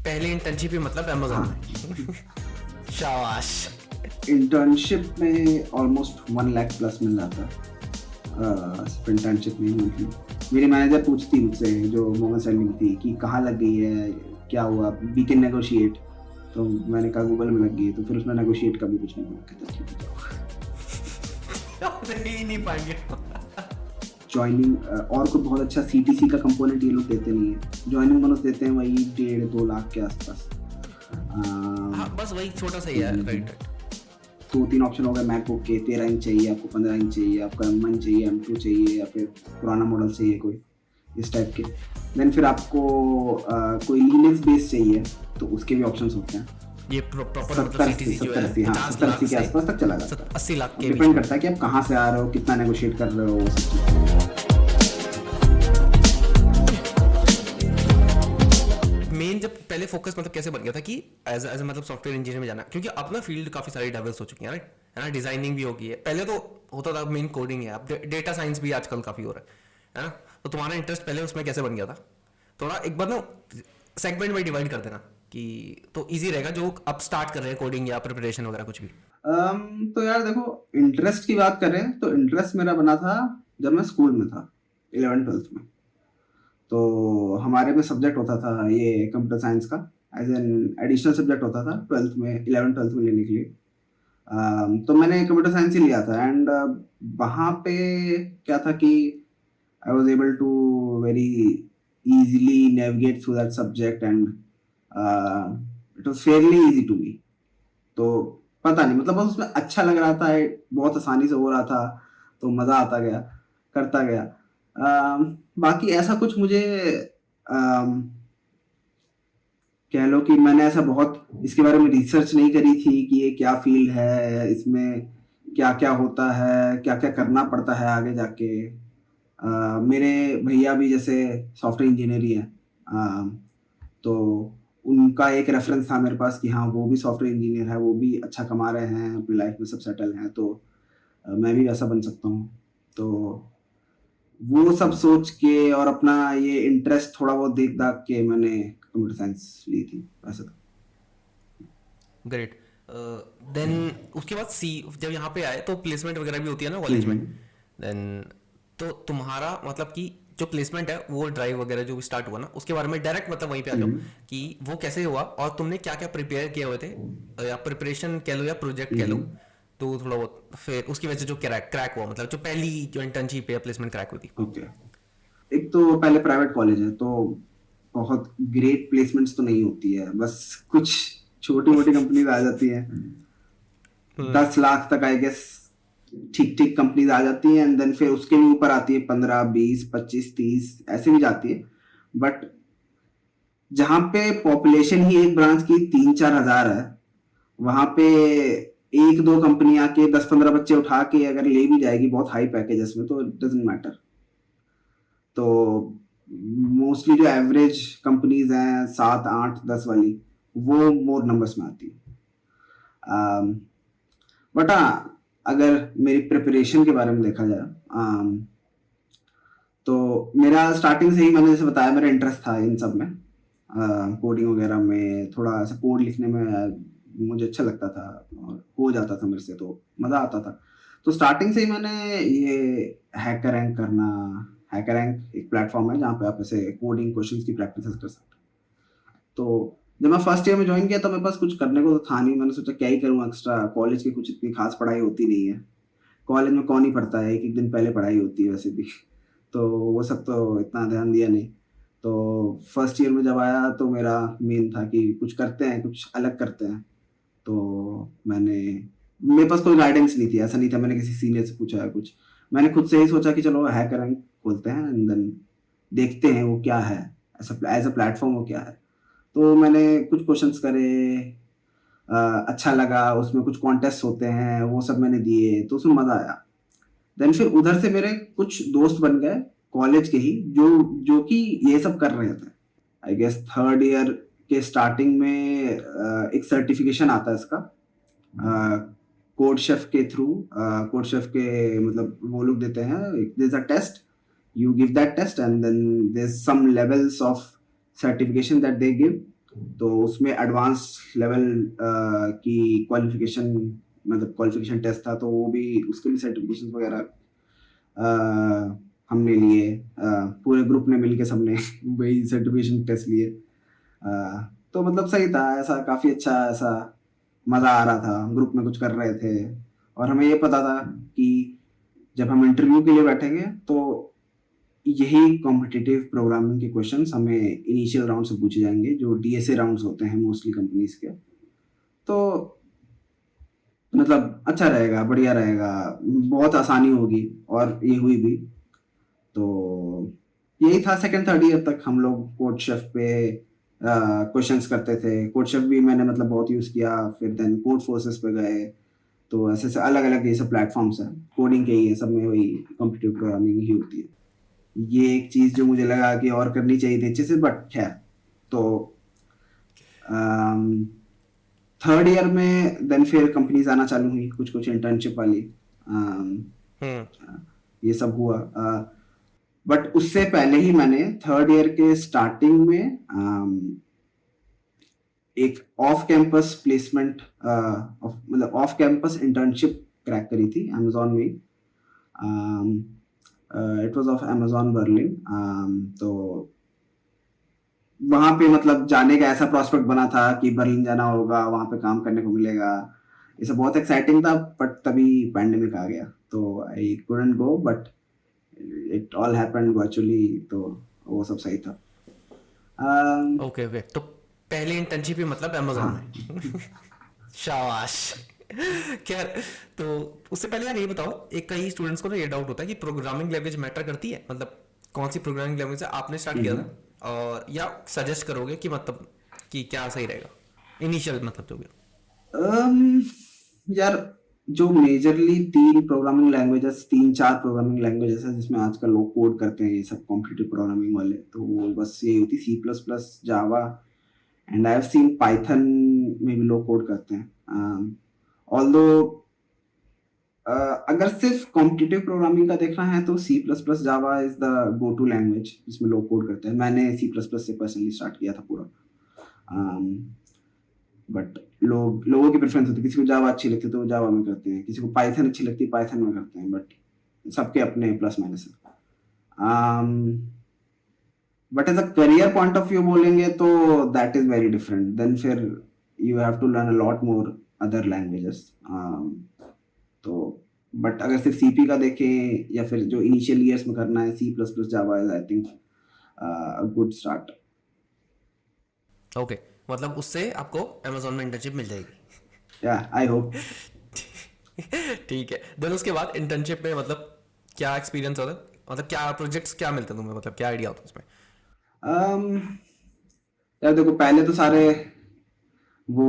पहले इंटर्नशिप ही मतलब अमेज़न हाँ, में। शाबाश। इंटर्नशिप में ऑलमोस्ट 1 लाख प्लस मिल जाता है सिर्फ इंटर्नशिप में मंथली। मेरी मैनेजर पूछती मुझसे जो मोहम्मद सैलरी में थी कि कहाँ लग गई है, क्या हुआ, वी कैन नेगोशिएट। तो मैंने कहा गूगल में लग गई है, तो फिर उसने नेगोशिएट का भी कुछ नहीं बोला, कहता ठीक है जाओ। दे ही नहीं पाएंगे। ज्वाइनिंग और कुछ बहुत अच्छा सीटीसी का कंपोनेंट ये लोग देते नहीं है। ज्वाइनिंग बोनस देते हैं वही 1.5-2 लाख के आसपास। हाँ बस वही छोटा सा ही है, राइट। 2-3 ऑप्शन हो गए मैकबुक के, 13 इंच चाहिए आपको, 15 इंच चाहिए आपका, M1 चाहिए, M2 चाहिए, या फिर पुराना मॉडल चाहिए कोई इस टाइप के। देन फिर आपको कोई लिनक्स बेस चाहिए तो उसके भी ऑप्शंस होते हैं। ये प्रॉपर मतलब सीटीसी जो है 50 70-80 लाख के से आसपास तक चला जाता है। 80 लाख के डिपेंड करता है कि आप कहाँ से आ रहे हो, कितना नेगोशिएट कर रहे हो, वो सब चीज़। मेन जब पहले फोकस मतलब कैसे बन गया था कि एज मतलब सॉफ्टवेयर इंजीनियर में जाना, क्योंकि अब ना फील्ड काफी सारी डाइवर्स हो चुकी है, राइट, है ना। डिजाइनिंग भी हो गई है, पहले तो होता था मेन कोडिंग है, अब डेटा साइंस भी आजकल काफी हो रहा है ना। तो तुम्हारा इंटरेस्ट पहले उसमें कैसे बन गया था? थोड़ा एक बार ना सेगमेंट में डिवाइड कर देना कि तो इजी रहेगा जो अब स्टार्ट कर रहे हैं कोडिंग या प्रिपरेशन वगैरह कुछ भी। तो यार देखो, इंटरेस्ट की बात करें तो इंटरेस्ट मेरा बना था जब मैं स्कूल में था, 11th-12th में। तो हमारे में सब्जेक्ट होता था ये कंप्यूटर साइंस का, एज एन एडिशनल सब्जेक्ट होता था 12th में, 11th-12th में लेने के लिए। तो मैंने कंप्यूटर साइंस ही लिया था, एंड वहाँ पे क्या था कि I was able to very easily navigate through that subject, and it was fairly easy to me। तो पता नहीं, मतलब बस उसमें अच्छा लग रहा था, बहुत आसानी से हो रहा था, तो मज़ा आता गया, करता गया। बाकी ऐसा कुछ मुझे अम, कह लो कि मैंने ऐसा बहुत इसके बारे में रिसर्च नहीं करी थी कि ये क्या फील्ड है, इसमें क्या क्या होता है, क्या क्या करना पड़ता है आगे जाके। मेरे भैया भी जैसे सॉफ्टवेयर इंजीनियर ही हैं, तो उनका एक रेफरेंस था मेरे पास कि हाँ वो भी सॉफ्टवेयर इंजीनियर है, वो भी अच्छा कमा रहे हैं, अपनी लाइफ में सब सेटल हैं, तो मैं भी वैसा बन सकता हूँ। तो वो सब सोच के और अपना ये इंटरेस्ट थोड़ा बहुत देख दाख के मैंने कंप्यूटर साइंस ली थी वैसे तो। ग्रेट। देन उसके बाद सी जब यहाँ पे आए तो प्लेसमेंट वगैरह भी होती है ना हम्म, कॉलेज में। देन तो तुम्हारा मतलब कि जो प्लेसमेंट है वो ड्राइव वगैरह जो भी स्टार्ट हुआ ना, उसके बारे में डायरेक्ट मतलब वहीं पे आ जाओ हम्म, कि वो कैसे हुआ और तुमने क्या क्या प्रिपेयर किए हुए थे, या प्रिपरेशन कह लो या प्रोजेक्ट कह लो। हम्म, तो थोड़ा बहुत फिर उसकी वजह से जो क्रैक क्रैक हुआ, मतलब जो पहली जो इंटर्नशिप या प्लेसमेंट क्रैक हुई थी। ओके। एक तो पहले प्राइवेट कॉलेज है, तो बहुत ग्रेट प्लेसमेंट्स तो नहीं होती है, बस कुछ छोटी मोटी कंपनीज आ जाती हैं, 10 लाख तक आई गेस ठीक ठीक कंपनीज आ जाती हैं, एंड देन फिर उसके भी ऊपर आती है 15, 20, 25, 30 ऐसे भी जाती है। बट जहाँ पे पॉपुलेशन ही एक ब्रांच की 3-4 हजार है, वहां पे एक दो कंपनी आके 10-15 बच्चे उठा के अगर ले भी जाएगी बहुत हाई पैकेजेस में, तो इट डजेंट मैटर। तो मोस्टली जो एवरेज कंपनीज हैं 7, 8, 10 वाली, वो मोर नंबर्स में आती है। बट हाँ, अगर मेरी प्रिपरेशन के बारे में देखा जाए, तो मेरा स्टार्टिंग से ही, मैंने जैसे बताया, मेरा इंटरेस्ट था इन सब में, कोडिंग वगैरह में, थोड़ा ऐसा कोड लिखने में मुझे अच्छा लगता था और हो जाता था मेरे से, तो मज़ा आता था। तो स्टार्टिंग से ही मैंने ये हैकर रैंक करना, हैकर रैंक एक प्लेटफॉर्म है जहाँ पे आप ऐसे कोडिंग क्वेश्चंस की प्रैक्टिस कर सकते हैं। तो जब मैं फर्स्ट ईयर में ज्वाइन किया तो मेरे पास कुछ करने को तो था नहीं, मैंने सोचा क्या ही करूँ एक्स्ट्रा, कॉलेज की कुछ इतनी खास पढ़ाई होती नहीं है, कॉलेज में कौन ही पढ़ता है, एक एक दिन पहले पढ़ाई होती है वैसे भी। तो वो सब तो इतना ध्यान दिया नहीं। तो फर्स्ट ईयर में जब आया तो मेरा मेन था कि कुछ करते हैं, कुछ अलग करते हैं। तो मेरे पास कोई गाइडेंस नहीं थी, ऐसा नहीं था मैंने किसी सीनियर से पूछा है कुछ, मैंने खुद से ही सोचा कि चलो हैकर रैंक खोलते हैं, एंड देन देखते हैं वो क्या है, ऐसा एज अ प्लेटफॉर्म वो क्या है। तो मैंने कुछ क्वेश्चंस करे, अच्छा लगा, उसमें कुछ कॉन्टेस्ट होते हैं वो सब मैंने दिए, तो उसमें मज़ा आया। देन फिर उधर से मेरे कुछ दोस्त बन गए कॉलेज के ही, जो जो कि ये सब कर रहे थे। आई गेस थर्ड ईयर के स्टार्टिंग में एक सर्टिफिकेशन आता है इसका, कोड शेफ के थ्रू, कोड शेफ के मतलब वो लोग देते हैं, there is a test, you give that test, and then there is some levels of certification that they give, तो उसमें एडवांस लेवल की क्वालिफिकेशन, मतलब क्वालिफिकेशन टेस्ट था, तो वो भी, उसके भी सर्टिफिकेशन वगैरह हमने लिए, पूरे ग्रुप ने मिलके सबने वही सर्टिफिकेशन टेस्ट लिए। तो मतलब सही था, ऐसा काफ़ी अच्छा, ऐसा मज़ा आ रहा था, ग्रुप में कुछ कर रहे थे, और हमें ये पता था कि जब हम इंटरव्यू के लिए बैठेंगे तो यही कॉम्पिटिटिव प्रोग्रामिंग के क्वेश्चंस हमें इनिशियल राउंड से पूछे जाएंगे, जो डीएसए राउंड्स होते हैं मोस्टली कंपनीज के। तो मतलब अच्छा रहेगा, बढ़िया रहेगा, बहुत आसानी होगी, और ये हुई भी। तो यही था, सेकंड थर्ड ईयर तक हम लोग कोड शेफ पे क्वेश्चंस करते थे। कोड शेफ भी मैंने मतलब बहुत यूज़ किया, फिर देन कोड फोर्सेस पे गए। तो ऐसे ऐसे अलग अलग ये सब प्लेटफॉर्म्स हैं, कोडिंग के ही है, सब में वही कॉम्पिटिटिव प्रोग्रामिंग ही होती है। ये एक चीज़ जो मुझे लगा कि और करनी चाहिए थी अच्छे से, बट खैर। तो थर्ड ईयर में देन फिर कंपनीज आना चालू हुई, कुछ कुछ इंटर्नशिप वाली, हम्म। ये सब हुआ। बट उससे पहले ही मैंने थर्ड ईयर के स्टार्टिंग में एक ऑफ कैंपस प्लेसमेंट, मतलब ऑफ कैंपस इंटर्नशिप क्रैक करी थी अमेजोन में। It was of Amazon Berlin. तो वहाँ पे मतलब जाने का ऐसा प्रॉस्पेक्ट बना था कि बर्लिन जाना होगा, वहाँ पे काम करने को मिलेगा, ये सब बहुत एक्साइटिंग था। बट तभी पैंडेमिक आ गया, तो I couldn't go, but it all happened virtually, तो वो सब सही था। um, ओके ओके, तो पहली इंटर्नशिप ही मतलब अमेजोन हाँ। में। शाबाश। खैर, तो उससे पहले यार ये बताओ, एक कई स्टूडेंट्स को ना ये डाउट होता है कि प्रोग्रामिंग लैंग्वेज मैटर करती है, मतलब कौन सी प्रोग्रामिंग लैंग्वेज से आपने स्टार्ट किया हम्म। था, और या सजेस्ट करोगे कि मतलब कि क्या सही रहेगा इनिशियल, मतलब जो भी हो। um, यार, जो मेजरली तीन प्रोग्रामिंग लैंग्वेजेस, तीन चार प्रोग्रामिंग लैंग्वेजेस है जिसमें आजकल लोग कोड करते हैं, ये सब कॉम्पिटिटिव प्रोग्रामिंग वाले, तो वो बस ये होती C plus plus, Java, and I have seen Python में भी लोग कोड करते हैं। ऑल्दो अगर सिर्फ कॉम्पिटिटिव प्रोग्रामिंग का देखना है तो C plus plus, Java is the go to language जिसमें लोग कोड करते हैं। मैंने सी प्लस प्लस से पर्सनली स्टार्ट किया था पूरा। बट लोगों की प्रेफरेंस होती है, किसी को जावा अच्छी लगती है तो वो जावा में करते हैं, किसी को पाइथन अच्छी लगती है पाइथन में करते हैं, बट सबके अपने प्लस माइनस है। But as a career point of view बोलेंगे तो that is very different, then फिर you have to learn a lot more other languages. तो बट अगर सिर्फ सीपी का देखें या फिर जो इनिशियल ईयर्स में करना है, C plus plus, Java is I think a good start. Okay, मतलब उससे आपको अमेजोन में इंटर्नशिप मिल जाएगी। या आई होप। ठीक है, देन उसके बाद इंटर्नशिप में मतलब क्या एक्सपीरियंस होता है, मतलब क्या प्रोजेक्ट्स क्या मिलते हैं तुम्हें, मतलब क्या आइडिया होता है उसमें। यार देखो, पहले तो सारे वो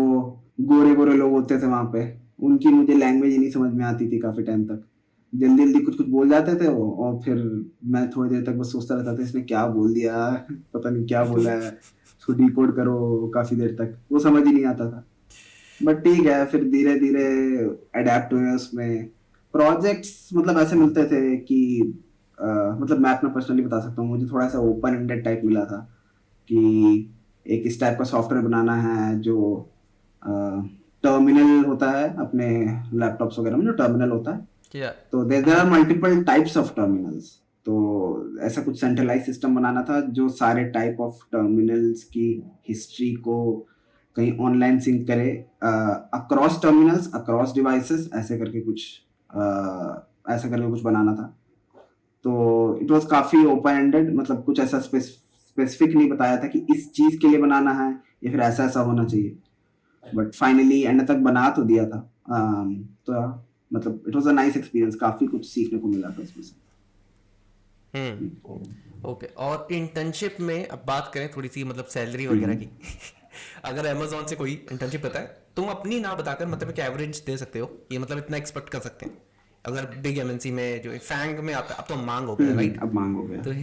गोरे गोरे लोग होते थे वहां पे, उनकी मुझे लैंग्वेज ही नहीं समझ में आती थी काफी टाइम तक। जल्दी जल्दी कुछ कुछ बोल जाते थे वो, और फिर मैं थोड़ी देर तक बस सोचता रहता था इसने क्या बोल दिया, पता नहीं क्या बोला है, उसको डिकोड करो, काफी देर तक वो समझ ही नहीं आता था। बट ठीक है, फिर धीरे धीरे अडेप्ट हुए उसमें। प्रोजेक्ट्स मतलब ऐसे मिलते थे कि अ, मतलब मैं अपना पर्सनली बता सकता हूँ, मुझे थोड़ा सा ओपन एंडेड टाइप मिला था कि एक इस टाइप का सॉफ्टवेयर बनाना है जो टर्मिनल होता है अपने लैपटॉप्स वगैरह में, जो टर्मिनल होता है, क्या। तो there are multiple types of terminals. तो ऐसा कुछ सेंट्रलाइज सिस्टम बनाना था जो सारे टाइप ऑफ टर्मिनल्स की हिस्ट्री को कहीं ऑनलाइन सिंक करे, अक्रॉस टर्मिनल्स, अक्रॉस डिवाइसेस, ऐसे करके कुछ बनाना था। तो इट वाज काफी ओपन एंडेड, मतलब कुछ ऐसा स्पेसिफिक नहीं बताया था कि इस चीज के लिए बनाना है या फिर ऐसा ऐसा होना चाहिए। बट फाइनली एंड तक बना तो दिया था। तो मतलब it was a nice experience, काफी कुछ सीखने को मिला था उसमें से। ओके, और इंटर्नशिप में अब बात करें थोड़ी सी मतलब सैलरी वगैरह हम्म। की। अगर अमेजोन से कोई इंटर्नशिप करता है, तुम अपनी ना बताकर मतलब एक एवरेज दे सकते हो, ये मतलब इतना एक्सपेक्ट कर सकते हैं। अगर बिग एमएनसी में जो फैंग में आता है, अब तो मांग हो गया राइट। अब मांग हो गया। तो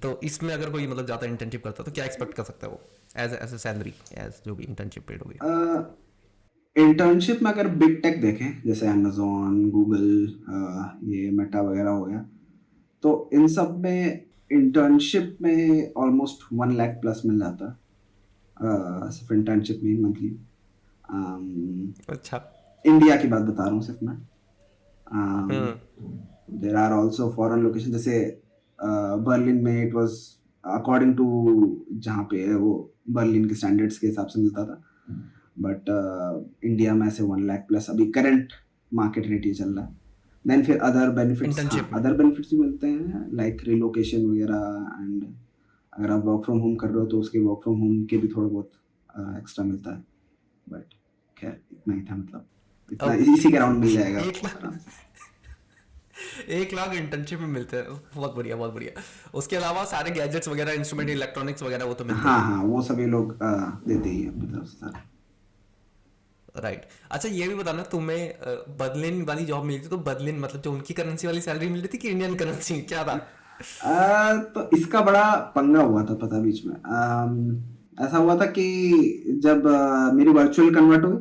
तो इसमें अगर कोई मतलब ज़्यादा इंटर्नशिप करता है तो क्या एक्सपेक्ट कर सकता है वो, एज ए सैलरी, एज जो भी इंटर्नशिप पेड होगी। इंटर्नशिप में अगर बिग टेक देखें जैसे अमेजोन, गूगल, ये मेटा वगैरह हो गया, तो इन सब में इंटर्नशिप में ऑलमोस्ट 1 लाख प्लस मिल जाता है। सिर्फ इंटर्नशिप में मंथली। अच्छा। इंडिया की बात बता रहा हूँ सिर्फ मैं। Hmm. There are also foreign location, जैसे बर्लिन में इट वाज अकॉर्डिंग टू जहाँ पे है वो बर्लिन के स्टैंडर्ड्स के हिसाब से मिलता था। बट इंडिया में ऐसे 1 लाख प्लस अभी करंट मार्केट रेट ये चल रहा है। देन फिर अदर बेनिफिट्स, हाँ इंटर्नशिप में। अदर बेनिफिट्स भी मिलते हैं लाइक रिलोकेशन वगैरह। एंड अगर आप वर्क फ्रॉम होम कर रहे हो तो उसके वर्क फ्रॉम होम के भी थोड़ा बहुत एक्स्ट्रा मिलता है। बट खैर इतना ही था, मतलब इतना अब इसी के अराउंड मिल जाएगा एक आपको लाख आराम से। 1 लाख इंटर्नशिप में मिलते हैं, बहुत बढ़िया बहुत बढ़िया। उसके अलावा सारे गैजेट्स वगैरह, इंस्ट्रूमेंट, इलेक्ट्रॉनिक्स वगैरह वो तो मिलते हाँ ही है। हाँ, वो सभी लोग देते ही हैं अपनी तरफ से सारा। राइट। अच्छा ये भी बताना, तुम्हें बर्लिन वाली जॉब मिली थी तो बर्लिन मतलब जो उनकी करेंसी वाली सैलरी मिल रही थी कि इंडियन करेंसी, क्या था? तो इसका बड़ा पंगा हुआ था पता बीच में। ऐसा हुआ था कि जब मेरी वर्चुअल कन्वर्ट हुई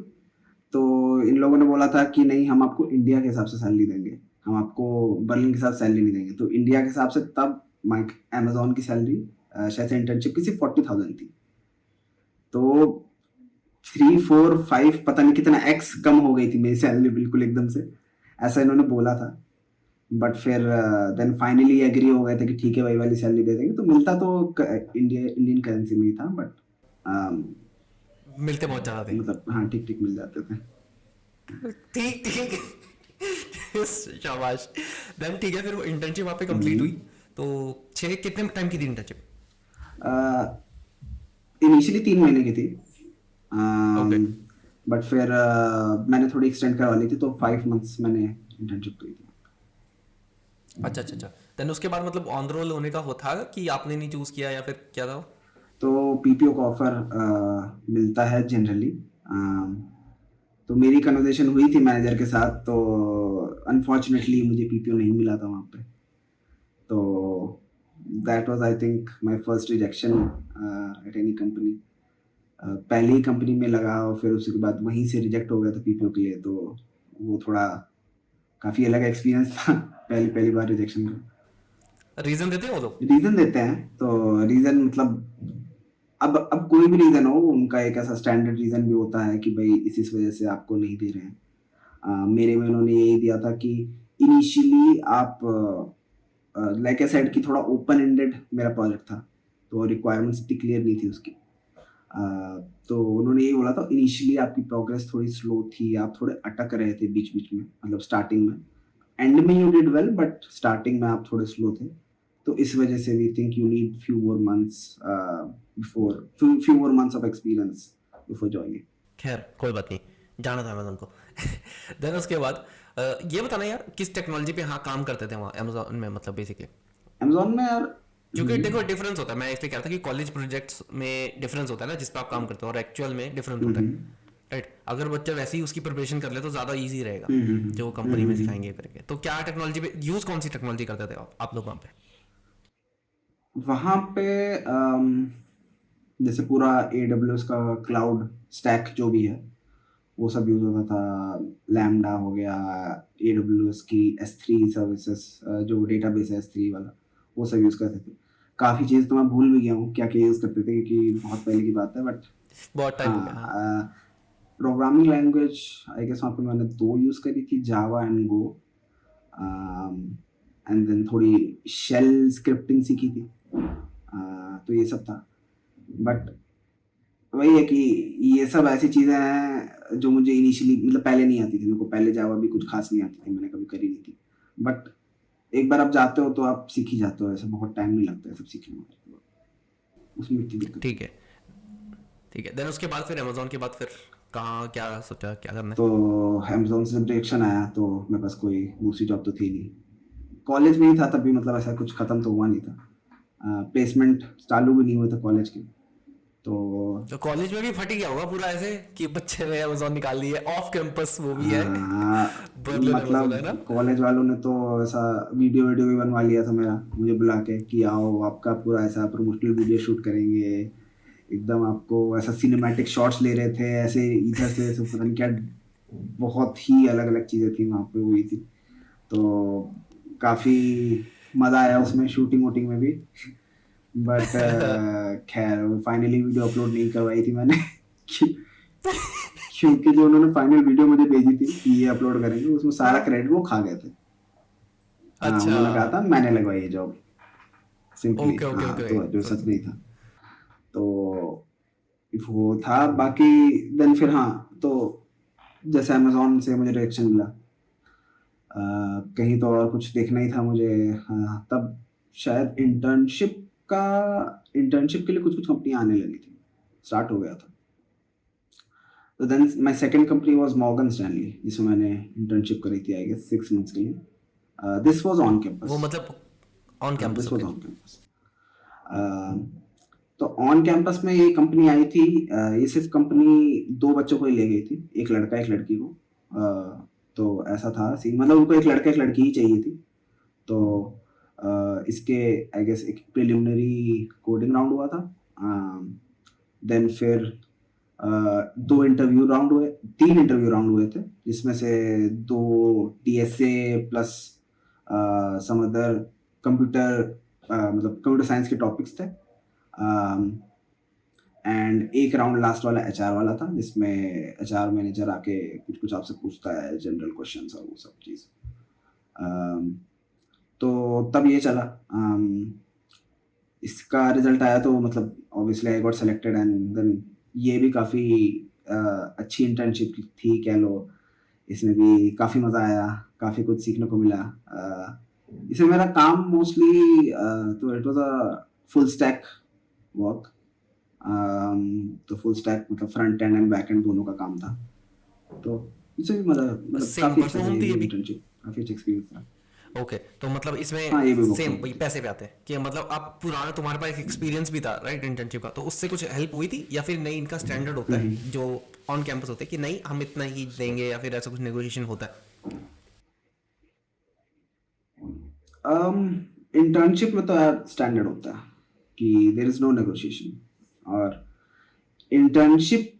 तो इन लोगों ने बोला था कि नहीं, हम आपको इंडिया के हिसाब से सैलरी देंगे, हम आपको बर्लिन के हिसाब से सैलरी नहीं देंगे। तो इंडिया के हिसाब से तब माइक अमेजोन की सैलरी शायद से इंटर्नशिप की सिर्फ 40,000 थी। तो 3 4 5 पता नहीं कितना एक्स कम हो गई थी मेरी सैलरी बिल्कुल एकदम से, ऐसा इन्होंने बोला था। बट फिर देन फाइनली एग्री हो गए थे कि ठीक है वही वाली सैलरी दे देंगे। तो मिलता तो इंडियन करेंसी में ही था, बट मिलते बहुत ज्यादा थे। मतलब हाँ ठीक ठीक मिल जाते थे। ठीक ठीक। शाबाश। देन ठीक है, फिर वो इंटर्नशिप वहाँ पे कंप्लीट हुई। हम्म। तो छः कितने टाइम की थी इंटर्नशिप? इनिशियली 3 महीने की थी, ओके। बट फिर मैंने थोड़ी एक्सटेंड करवा ली थी तो 5 मंथ्स मैंने इंटर्नशिप की थी। अच्छा अच्छा अच्छा। देन उसके बाद मतलब ऑन रोल होने का हो था कि आपने नहीं चूज किया या फिर क्या था? तो पीपीओ का ऑफर मिलता है जनरली। तो मेरी कन्वर्सेशन हुई थी मैनेजर के साथ, तो अनफॉर्चुनेटली मुझे पीपीओ नहीं मिला था वहाँ पे। तो that was I think my first rejection at any company. पहले ही कंपनी में लगा और फिर उसके बाद वहीं से रिजेक्ट हो गया था पीपीओ के लिए। तो वो थोड़ा काफ़ी अलग एक्सपीरियंस था पहली पहली बार रिजेक्शन का। रीजन देते हैं वो लोग? रीज़न देते हैं, तो रीज़न मतलब अब कोई भी रीज़न हो, उनका एक ऐसा स्टैंडर्ड रीज़न भी होता है कि भाई इस वजह से आपको नहीं दे रहे हैं। मेरे में उन्होंने यही दिया था कि इनिशियली आप लाइक आई सेड कि थोड़ा ओपन एंडेड मेरा प्रोजेक्ट था, तो रिक्वायरमेंट्स इतनी क्लियर नहीं थी उसकी। तो उन्होंने यही बोला था इनिशियली आपकी प्रोग्रेस थोड़ी स्लो थी, आप थोड़े अटक रहे थे बीच बीच में, मतलब स्टार्टिंग में। एंड में you did well, but starting में आप थोड़े स्लो थे। तो इस वजह से we think you need few more months of experience before joining. खैर कोई बात नहीं, जाना था अमेजोन को। देन उसके बाद ये बताना यार, किस टेक्नोलॉजी पे हाँ काम करते थे वहाँ अमेजोन में, मतलब बेसिकली? अमेजोन में यार। क्योंकि देखो डिफरेंस होता है, मैं इसलिए कह रहा था कि कॉलेज प्रोजेक्ट्स में डिफरेंस होता है ना जिस पे आप काम करते हो, और एक्चुअल में डिफरेंट होता है। राइट। अगर बच्चा वैसे ही उसकी प्रिपरेशन कर ले तो ज़्यादा ईजी रहेगा, जो कंपनी में सिखाएंगे करेंगे। तो क्या टेक्नोलॉजी पे यूज़, कौन सी टेक्नोलॉजी करते थे आप लोग वहाँ पे? वहाँ पे जैसे पूरा AWS का क्लाउड स्टैक जो भी है वो सब यूज़ होता था। लैम्डा हो गया, AWS की S3 सर्विसेज, जो डेटाबेस है S3 वाला, वो सब यूज़ करते थे। काफ़ी चीज़ तो मैं भूल भी गया हूँ क्या क्या यूज़ करते थे, क्योंकि बहुत पहले की बात है। बट बहुत टाइम हो गया, हाँ। हाँ, प्रोग्रामिंग लैंग्वेज आई गेस वहाँ पे मैंने 2 यूज़ करी थी, Java and Go. And then थोड़ी शेल स्क्रिप्टिंग सीखी थी। तो ये सब था। बट वही है कि ये सब ऐसी चीज़ें हैं जो मुझे इनिशियली मतलब पहले नहीं आती थी। मेरे को पहले जावा भी कुछ खास नहीं आती थी, मैंने कभी करी नहीं थी। बट एक बार आप जाते हो तो आप सीख ही जाते हो, ऐसा बहुत टाइम नहीं लगता है सब सीखने में। उसमें इतनी दिक्कत नहीं। ठीक है ठीक है। देन उसके बाद फिर अमेजोन के बाद फिर कहाँ, क्या सोचा क्या करना है? तो अमेजोन से जब रिएक्शन आया तो मेरे पास कोई दूसरी जॉब तो थी नहीं। कॉलेज में ही था तभी, मतलब ऐसा कुछ ख़त्म तो हुआ नहीं था। प्लेसमेंट चालू भी नहीं हुए थे कॉलेज के। तो तो कॉलेज में भी फट ही गया होगा पूरा ऐसे कि बच्चे ने अमेजोन निकाल लिए ऑफ कैंपस, वो भी है। बर्लिन अमेजोन है ना? मतलब कॉलेज वालों ने तो ऐसा वीडियो वीडियो भी बनवा लिया था मेरा, मुझे बुला के कि आओ आपका पूरा ऐसा प्रमोशनल वीडियो शूट करेंगे। एकदम आपको ऐसा सिनेमैटिक शॉट्स ले रहे थे ऐसे इधर से ऐसे, पता नहीं क्या, बहुत ही अलग अलग चीज़ें थी वहाँ पे हुई थी। तो काफ़ी मज़ा आया उसमें शूटिंग वूटिंग में भी। बट खैर वो फाइनली वीडियो अपलोड नहीं करवाई थी मैंने क्यों- क्योंकि जो उन्होंने फाइनल वीडियो मुझे भेजी थी कि ये अपलोड करेंगे, उसमें सारा क्रेडिट वो खा गए थे। हाँ, अच्छा। उन्होंने कहा था मैंने लगवाई ये जॉब, सिंपली। ओके ओके हाँ, ओके। तो जो सच नहीं था। तो वो था बाकी। देन फिर हाँ, तो जैसे अमेजोन से मुझे रिएक्शन मिला, कहीं तो और कुछ देखना ही था मुझे। हाँ, तब शायद इंटर्नशिप के लिए कुछ कुछ कंपनियां आने लगी थी, स्टार्ट हो गया था। तो then my second company was Morgan Stanley, जिसमें मैंने इंटर्नशिप करी थी, आई गेस 6 मंथ्स के लिए। दिस वाज ऑन वो कैंपस। मतलब ऑन हाँ, campus, this was okay. On campus. तो ऑन कैंपस में ये कंपनी आई थी। ये सिर्फ कंपनी दो बच्चों को ही ले गई थी, एक लड़का एक लड़की को। तो ऐसा था सीन, मतलब उनको एक लड़का एक लड़की ही चाहिए थी। तो इसके आई गेस एक प्रिलिमिनरी कोडिंग राउंड हुआ था। देन फिर दो इंटरव्यू राउंड हुए, 3 इंटरव्यू राउंड हुए थे, जिसमें से 2 TSA plus some other computer, मतलब कंप्यूटर साइंस के टॉपिक्स थे। एंड एक राउंड लास्ट वाला HR वाला था, जिसमें HR मैनेजर आके कुछ कुछ आपसे पूछता है, जनरल क्वेश्चंस और वो सब चीज़। तो तब ये चला। इसका रिजल्ट आया तो मतलब obviously I got selected, and then ये भी काफ़ी अच्छी इंटर्नशिप थी कह लो। इसमें भी काफ़ी मज़ा आया, काफ़ी कुछ सीखने को मिला। इसमें मेरा काम मोस्टली, तो it was a full stack work. तो फुल स्टैक मतलब front end and back and दोनों का काम था। तो इससे भी मतलब सेम काफ़ी वर्क अच्छा फ्रॉम था, होम ये थी भी ये भी? इंटर्नशिप काफ़ी अच्छा एक्सपीरियंस था। ओके, तो मतलब हाँ, इसमें ये भी वर्क सेम फ्रॉम वही होम थी। पैसे पे आते हैं कि मतलब आप पुराना तुम्हारे पास एक एक्सपीरियंस भी था राइट इंटर्नशिप का, तो उससे कुछ हेल्प हुई थी, या फिर नहीं इनका स्टैंडर्ड होता हम्म। है जो ऑन कैंपस होते हैं कि नहीं हम इतना ही देंगे, या फिर ऐसा कुछ नेगोशिएशन होता है? इंटर्नशिप में तो यार स्टैंडर्ड होता है कि देर इज नो नेगोशिएशन। और इंटर्नशिप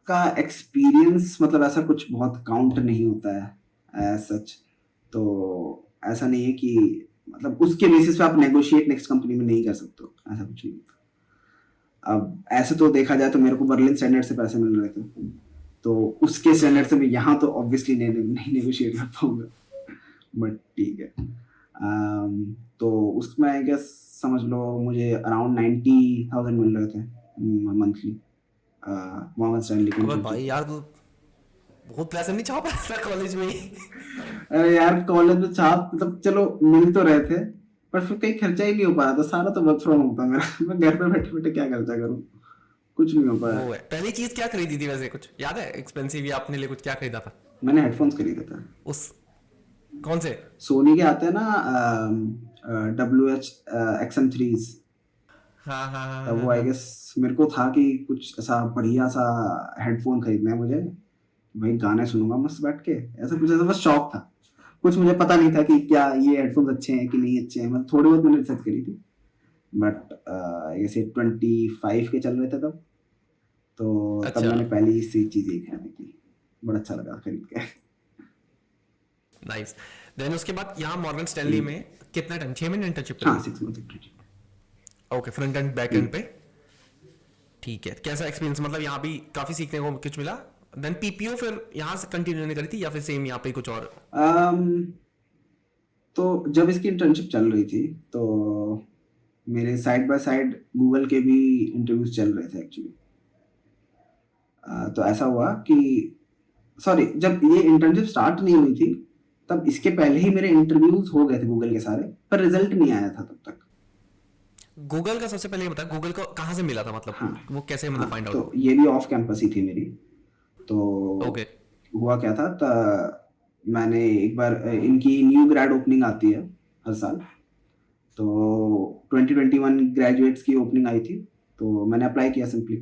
का एक्सपीरियंस मतलब ऐसा कुछ बहुत काउंट नहीं होता है एज सच। तो ऐसा नहीं है कि मतलब उसके बेसिस पे आप नेगोशिएट नेक्स्ट कंपनी में नहीं कर सकते हो, ऐसा कुछ नहीं होता। अब ऐसे तो देखा जाए तो मेरे को बर्लिन स्टैंडर्ड से पैसे मिल रहे थे, तो उसके स्टैंडर्ड से मैं यहाँ तो ऑब्वियसली नहीं नेगोशिएट कर पाऊंगा। बट ठीक है। तो उसमें आई गेस समझ लो मुझे अराउंड 90,000 मिल रहे थे मंथली, मोहम्मद स्टैनली के अबे इंटर्नशिप भाई पे। यार, तू बहुत पैसे नहीं छापा था कॉलेज में ही? अरे यार, कॉलेज में छाप मतलब चलो मिल तो रहे थे, पर फिर कहीं खर्चा ही नहीं हो पा रहा था, सारा तो वर्क फ्रॉम होम था मेरा। मैं घर पे बैठे बैठे क्या खर्चा करूँ, कुछ नहीं हो पाया। वो है, पहली चीज क्या खरीदी थी वैसे, कुछ याद है एक्सपेंसिव या अपने लिए कुछ क्या खरीदा था? मैंने हेडफोन्स खरीदा था। उस कौन से? सोनी के आते हैं ना, WH XM3s। हाँ हाँ हाँ तब हाँ वो आई हाँ। गेस मेरे को था कि कुछ ऐसा बढ़िया सा हेडफोन खरीदना है मुझे, भाई गाने सुनूंगा मस्त बैठ के, ऐसा कुछ, ऐसा बस शौक था। कुछ मुझे पता नहीं था कि क्या ये हेडफोन्स अच्छे हैं कि नहीं अच्छे हैं, मतलब थोड़ी बहुत मैंने रिसर्च करी थी। बट ऐसे 25 के चल रहे थे तब। तो तब अच्छा, मैंने पहली सी चीज़ ये खरीदी थी, बड़ा अच्छा लगा खरीद के। नाइस। देन उसके बाद यहाँ मॉर्गन स्टैनली हम्म। में कितना टाइम, 6 महीने इंटर्नशिप करी हाँ, थी? 6 month internship. Okay, front end back and पे। ठीक है, कैसा एक्सपीरियंस, मतलब यहाँ भी काफी सीखने को कुछ मिला? देन पीपीओ फिर यहाँ से कंटिन्यू नहीं करी थी, या फिर सेम यहाँ पे कुछ और? तो जब इसकी इंटर्नशिप चल रही थी, तो मेरे साइड बाय साइड गूगल के भी इंटरव्यूज चल रहे थे एक्चुअली। तो ऐसा हुआ कि सॉरी, जब ये इंटर्नशिप स्टार्ट नहीं हुई थी, तब इसके पहले ही मेरे इंटरव्यूज हो गए थे गूगल के सारे, पर रिजल्ट नहीं आया था तब तक। गूगल का सबसे पहले ये बता, गूगल को कहाँ से मिला था, हाँ। मतलब वो कैसे मतलब हाँ, फाइंड आउट तो हुआ? ये भी ऑफ कैंपस ही थी मेरी। तो ओके। हुआ क्या था, मैंने एक बार इनकी न्यू ग्रेड ओपनिंग आती है हर साल। तो 2021 ग्रेजुएट्स की ओपनिंग आई थी, तो मैंने अप्लाई किया सिंपली।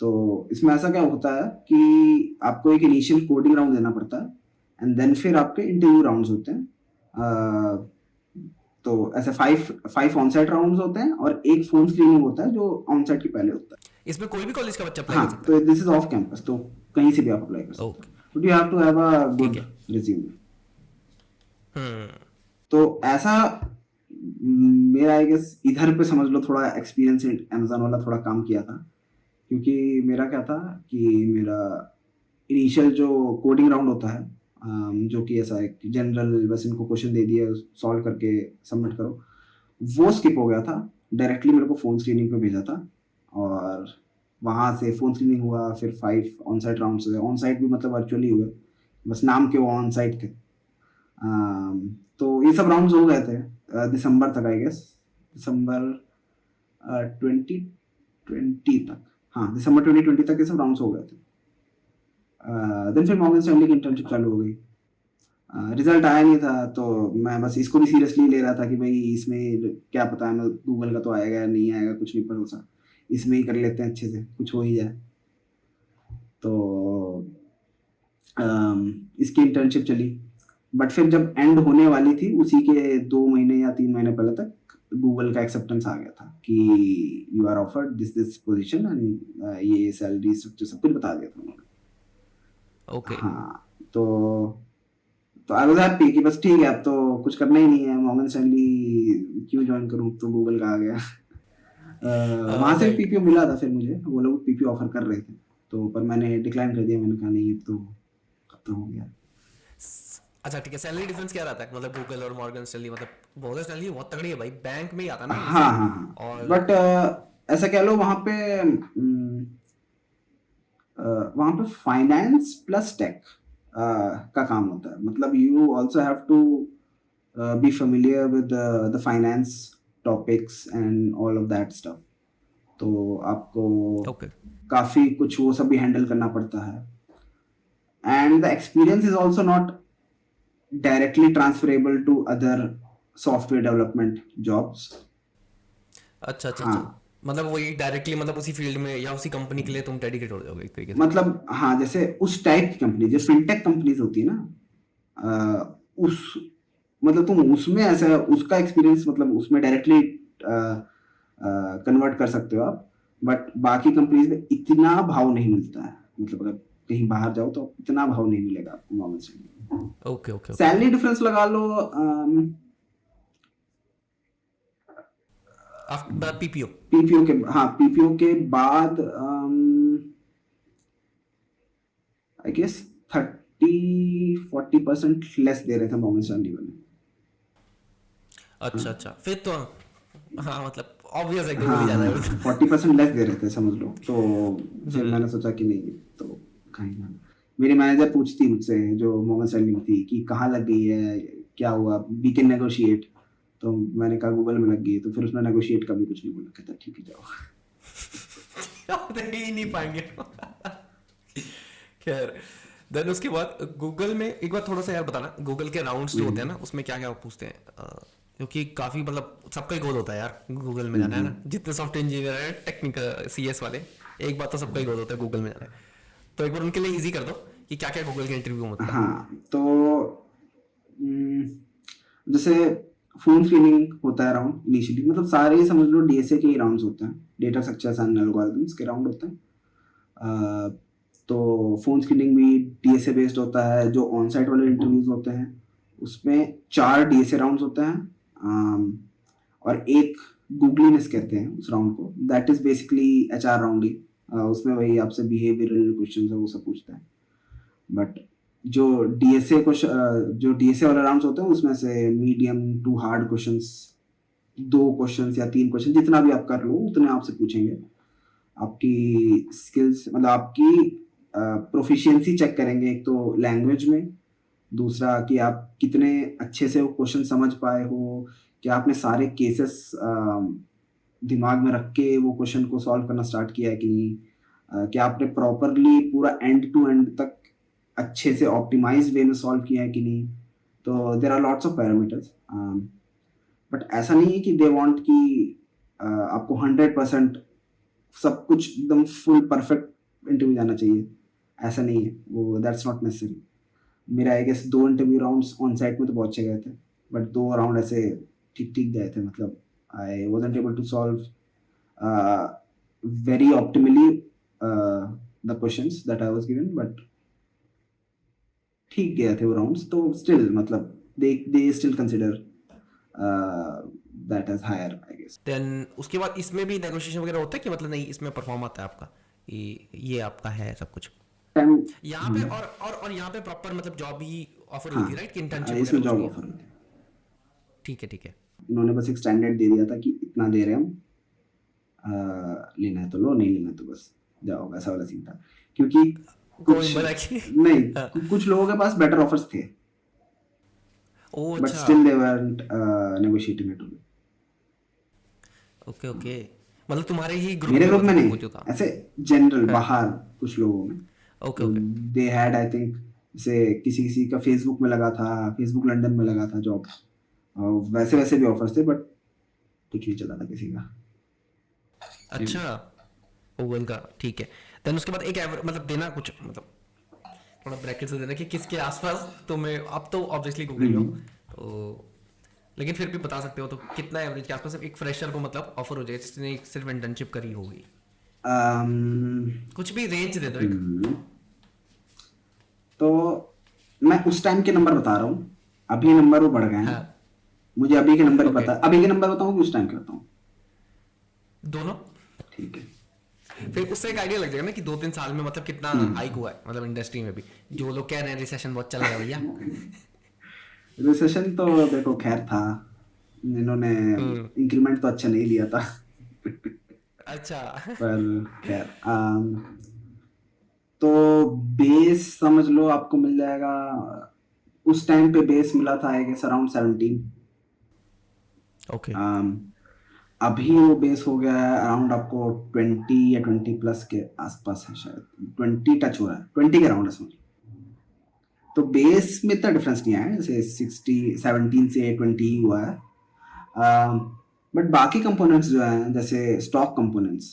तो इसमें ऐसा क्या होता है कि आपको एक इनिशियल कोडिंग राउंड देना पड़ता है, एंड देन फिर आपके इंटरव्यू राउंड्स होते हैं। तो ऐसे फाइव फाइव ऑनसाइट राउंड्स होते हैं, और एक फोन स्क्रीनिंग होता है जो ऑनसाइट के पहले होता इसमें कोई भी कॉलेज का बच्चा है। अप्लाई कर हाँ, सकता तो दिस इज ऑफ कैंपस, तो कहीं से भी आप अप्लाई कर है? सकते हो, okay. But you have to have a ठीक गुड है। रिज्यूमे। हम्म। तो ऐसा मेरा आई गेस इधर पे समझ लो थोड़ा एक्सपीरियंस अमेजोन वाला थोड़ा काम किया था, क्योंकि मेरा क्या था कि मेरा इनिशियल जो कोडिंग राउंड होता है, जो कि ऐसा एक जनरल बस इनको क्वेश्चन दे दिया सॉल्व करके सबमिट करो, वो स्किप हो गया था। डायरेक्टली मेरे को फ़ोन स्क्रीनिंग पे भेजा था, और वहाँ से फ़ोन स्क्रीनिंग हुआ, फिर 5 ऑन साइट राउंड्स हुए। ऑन साइट भी मतलब वर्चुअली हुए, बस नाम के वो ऑन साइट थे। तो ये सब राउंड्स हो गए थे दिसंबर तक आई गेस, दिसंबर 2020 तक। हाँ, दिसंबर 2020 तक ये सब राउंड्स हो गए थे। देन फिर मॉर्गन स्टैनली की इंटर्नशिप चालू हो गई। रिजल्ट आया नहीं था, तो मैं बस इसको भी सीरियसली ले रहा था कि भाई इसमें क्या पता है, मैं गूगल का तो आएगा या नहीं आएगा, कुछ नहीं भरोसा, इसमें ही कर लेते हैं, अच्छे से कुछ हो ही जाए। तो इसकी इंटर्नशिप चली, बट फिर जब एंड होने वाली थी उसी के 2 महीने या 3 महीने पहले तक गूगल का एक्सेप्टेंस आ गया था कि you are offered this this position, and ये सैलरी स्ट्रक्चर सब कुछ बता दिया था उन्होंने। ओके। हाँ, तो आई वाज हैप्पी कि बस ठीक है, अब तो कुछ करना ही नहीं है, मॉर्गन स्टैनली क्यों ज्वाइन करूं, तो गूगल का आ गया। वहां से भी राइट। पीपीओ मिला था, फिर मुझे वो लोग पीपीओ ऑफर कर रहे थे, तो पर मैंने डिक्लाइन कर दिया, मैंने कहा नहीं, अब तो खत्म हो गया। अच्छा ठीक है, सैलरी डिफरेंस क्या रहता है मतलब गूगल और मॉर्गन स्टैनली? मतलब मॉर्गन स्टैनली बहुत तगड़ी है भाई, बैंक में ही आता है ना ये हाँ सब। हाँ हाँ, और बट ऐसा कह लो वहाँ पे वहाँ पे फाइनेंस प्लस टेक का काम होता है। मतलब you also have to be familiar with the finance topics and all of that stuff। तो आपको ओके। काफ़ी कुछ वो सब भी हैंडल करना पड़ता है, and the experience is also not directly transferable to other software development jobs. अच्छा अच्छा अच्छा। हाँ, मतलब वही डायरेक्टली मतलब उसी फील्ड में या उसी कंपनी के लिए तुम डेडिकेट हो जाओगे एक तरीके से। मतलब हाँ, जैसे उस टाइप की कंपनी जो फिनटेक कंपनीज होती है ना, उस मतलब तुम उसमें ऐसा उसका एक्सपीरियंस मतलब उसमें डायरेक्टली कन्वर्ट कर सकते हो आप, बट बाकी कंपनीज में इतना भाव नहीं मिलता है। मतलब अगर कहीं बाहर जाओ तो इतना भाव नहीं मिलेगा आपको Morgan Stanley. Okay okay okay okay. Salary difference लगा लो, आफ्टर पीपीओ। पीपीओ के, हाँ पीपीओ के बाद आई गेस 30-40% लेस दे रहे थे मॉर्गन स्टैनली वाले। अच्छा अच्छा, फिर तो हाँ मतलब ऑब्वियस है, गूगल ही हाँ जाना है हाँ, फिर 40% लेस दे रहे थे समझ लो। तो तो। फिर मैंने सोचा कि नहीं, तो कहीं ना, मेरी मैनेजर पूछती मुझसे जो मोहम्मद सैलरी में थी कि कहाँ लग गई है, क्या हुआ, वी कैन नेगोशिएट। तो मैंने कहा गूगल में लग गई, तो फिर उसने नेगोशिएट का भी कुछ नहीं बोला, कहता ठीक है जाओ। दे ही नहीं पाएंगे। खैर, देन उसके बाद गूगल में एक बार थोड़ा सा यार बताना, गूगल के राउंड्स जो होते हैं ना उसमें क्या क्या पूछते हैं? क्योंकि काफी मतलब सबका ही गोल होता है यार गूगल में जाना, है ना? जितने सॉफ्टवेयर इंजीनियर हैं टेक्निकल सीएस वाले, एक बात तो सबका ही गोल होता है गूगल में जाना है। तो एक बार उनके लिए इजी कर दो कि क्या क्या गूगल के इंटरव्यू में होता है। हाँ, तो हम्म, जैसे फोन स्क्रीनिंग होता है राउंड इनिशियली, मतलब सारे ही समझ लो डीएसए के ही राउंड्स होते हैं, डेटा स्ट्रक्चर्स एंड एल्गोरिथम्स के राउंड होते हैं। अ, तो फ़ोन स्क्रीनिंग भी डीएसए बेस्ड होता है। जो ऑन साइट वाले इंटरव्यूज़ होते हैं उसमें 4 डीएसए राउंड्स होते हैं, और एक गूगलीनेस कहते हैं उस राउंड को, that is basically HR round ही। उसमें वही आपसे बिहेवियरल क्वेश्चन है वो सब पूछता है। बट जो जो डीएसए वाले राउंड्स होते हैं उसमें से medium to hard questions, 2 questions या 3 क्वेश्चन जितना भी आप कर लो उतने आपसे पूछेंगे। आपकी स्किल्स मतलब आपकी प्रोफिशिएंसी चेक करेंगे, एक तो लैंग्वेज में, दूसरा कि आप कितने अच्छे से वो क्वेश्चन समझ पाए हो, कि आपने सारे केसेस दिमाग में रख के वो क्वेश्चन को सॉल्व करना स्टार्ट किया है कि नहीं, कि आपने प्रॉपरली पूरा एंड टू एंड तक अच्छे से ऑप्टिमाइज वे में सॉल्व किया है कि नहीं। तो there are lots of parameters, but ऐसा नहीं है कि दे वांट कि आपको 100% सब कुछ एकदम फुल परफेक्ट इंटरव्यू जाना चाहिए, ऐसा नहीं है वो, दैट्स नॉट नेसेसरी। मेरा I guess 2 interview rounds on site में तो बहुत अच्छे गए थे, बट 2 राउंड ऐसे ठीक ठीक गए थे। मतलब I wasn't able to solve very optimally the questions that I was given, but ठीक गए थे वो राउंड्स। तो स्टिल मतलब they still consider that is higher, I guess. देन उसके बाद इसमें भी नेगोशिएशन वगैरह होता है कि मतलब नहीं इसमें परफॉर्म आता है आपका, ये आपका है सब कुछ Time, यहाँ पे, और यहाँ पे प्रॉपर मतलब जॉब ही ऑफर हुई हाँ, थी राइट, कि इंटर्नशिप इसमें वगैरह कुछ जॉब नहीं है? ऑफर होती है। ठीक है ठीक है। इन्होंने बस एक स्टैंडर्ड दे दिया था कि इतना दे रहे हैं हम, लेना है तो लो, नहीं लेना है तो बस जाओ, वैसा वाला सीन था। क्योंकि कोई कुछ बना कि नहीं, हाँ। कुछ लोगों के पास बेटर ऑफर्स थे, ओ बट अच्छा, still they weren't negotiating it. Okay okay, मतलब तुम्हारे ही ग्रुप मेरे में ग्रुप में मतलब नहीं, वो जो था। ऐसे जनरल हाँ बाहर कुछ लोगों में okay okay. They had, I think, जैसे किसी किसी का फेसबुक में लगा था, फेसबुक लंदन में लगा था जॉब, वैसे वैसे भी ऑफर्स थे, बट कुछ नहीं चला था किसी का। अच्छा ओवल का ठीक है। देन उसके बाद एक मतलब देना कुछ मतलब थोड़ा ब्रैकेट से देना कि किसके आसपास तुम्हें, अब तो ऑब्वियसली गूगल में हो तो, लेकिन फिर भी बता सकते हो तो कितना एवरेज के आसपास एक फ्रेशर को मतलब ऑफर हो जाए जिसने सिर्फ इंटर्नशिप करी होगी, कुछ भी रेंज दे दो एक। तो मैं उस टाइम के नंबर बता रहा हूँ, अभी नंबर वो बढ़ गए हैं। हाँ मुझे अभी के नंबर ओके, पता, अभी के नंबर बताऊँ कि उस टाइम के बताऊँ? दोनों। ठीक है। फिर उससे एक आइडिया लग जाएगा ना कि 2-3 साल में मतलब कितना हाइक हुआ है, मतलब इंडस्ट्री में भी जो लोग कह रहे हैं रिसेशन बहुत चल रहा है भैया। रिसेशन तो देखो खैर था, इन्होंने इंक्रीमेंट तो अच्छा नहीं दिया था। अच्छा पर खैर, तो बेस समझ लो आपको मिल जाएगा, उस टाइम पे बेस मिला था आई गेस अराउंड 17। ओके अभी वो बेस हो गया है अराउंड आपको 20 या 20 प्लस के आसपास है, शायद 20 टच हो रहा है, 20 के अराउंड है समझ लो। तो बेस में इतना डिफरेंस नहीं आया, जैसे 17 से 20 ही हुआ है। बट बाकी कंपोनेंट्स जो हैं जैसे स्टॉक कंपोनेंट्स,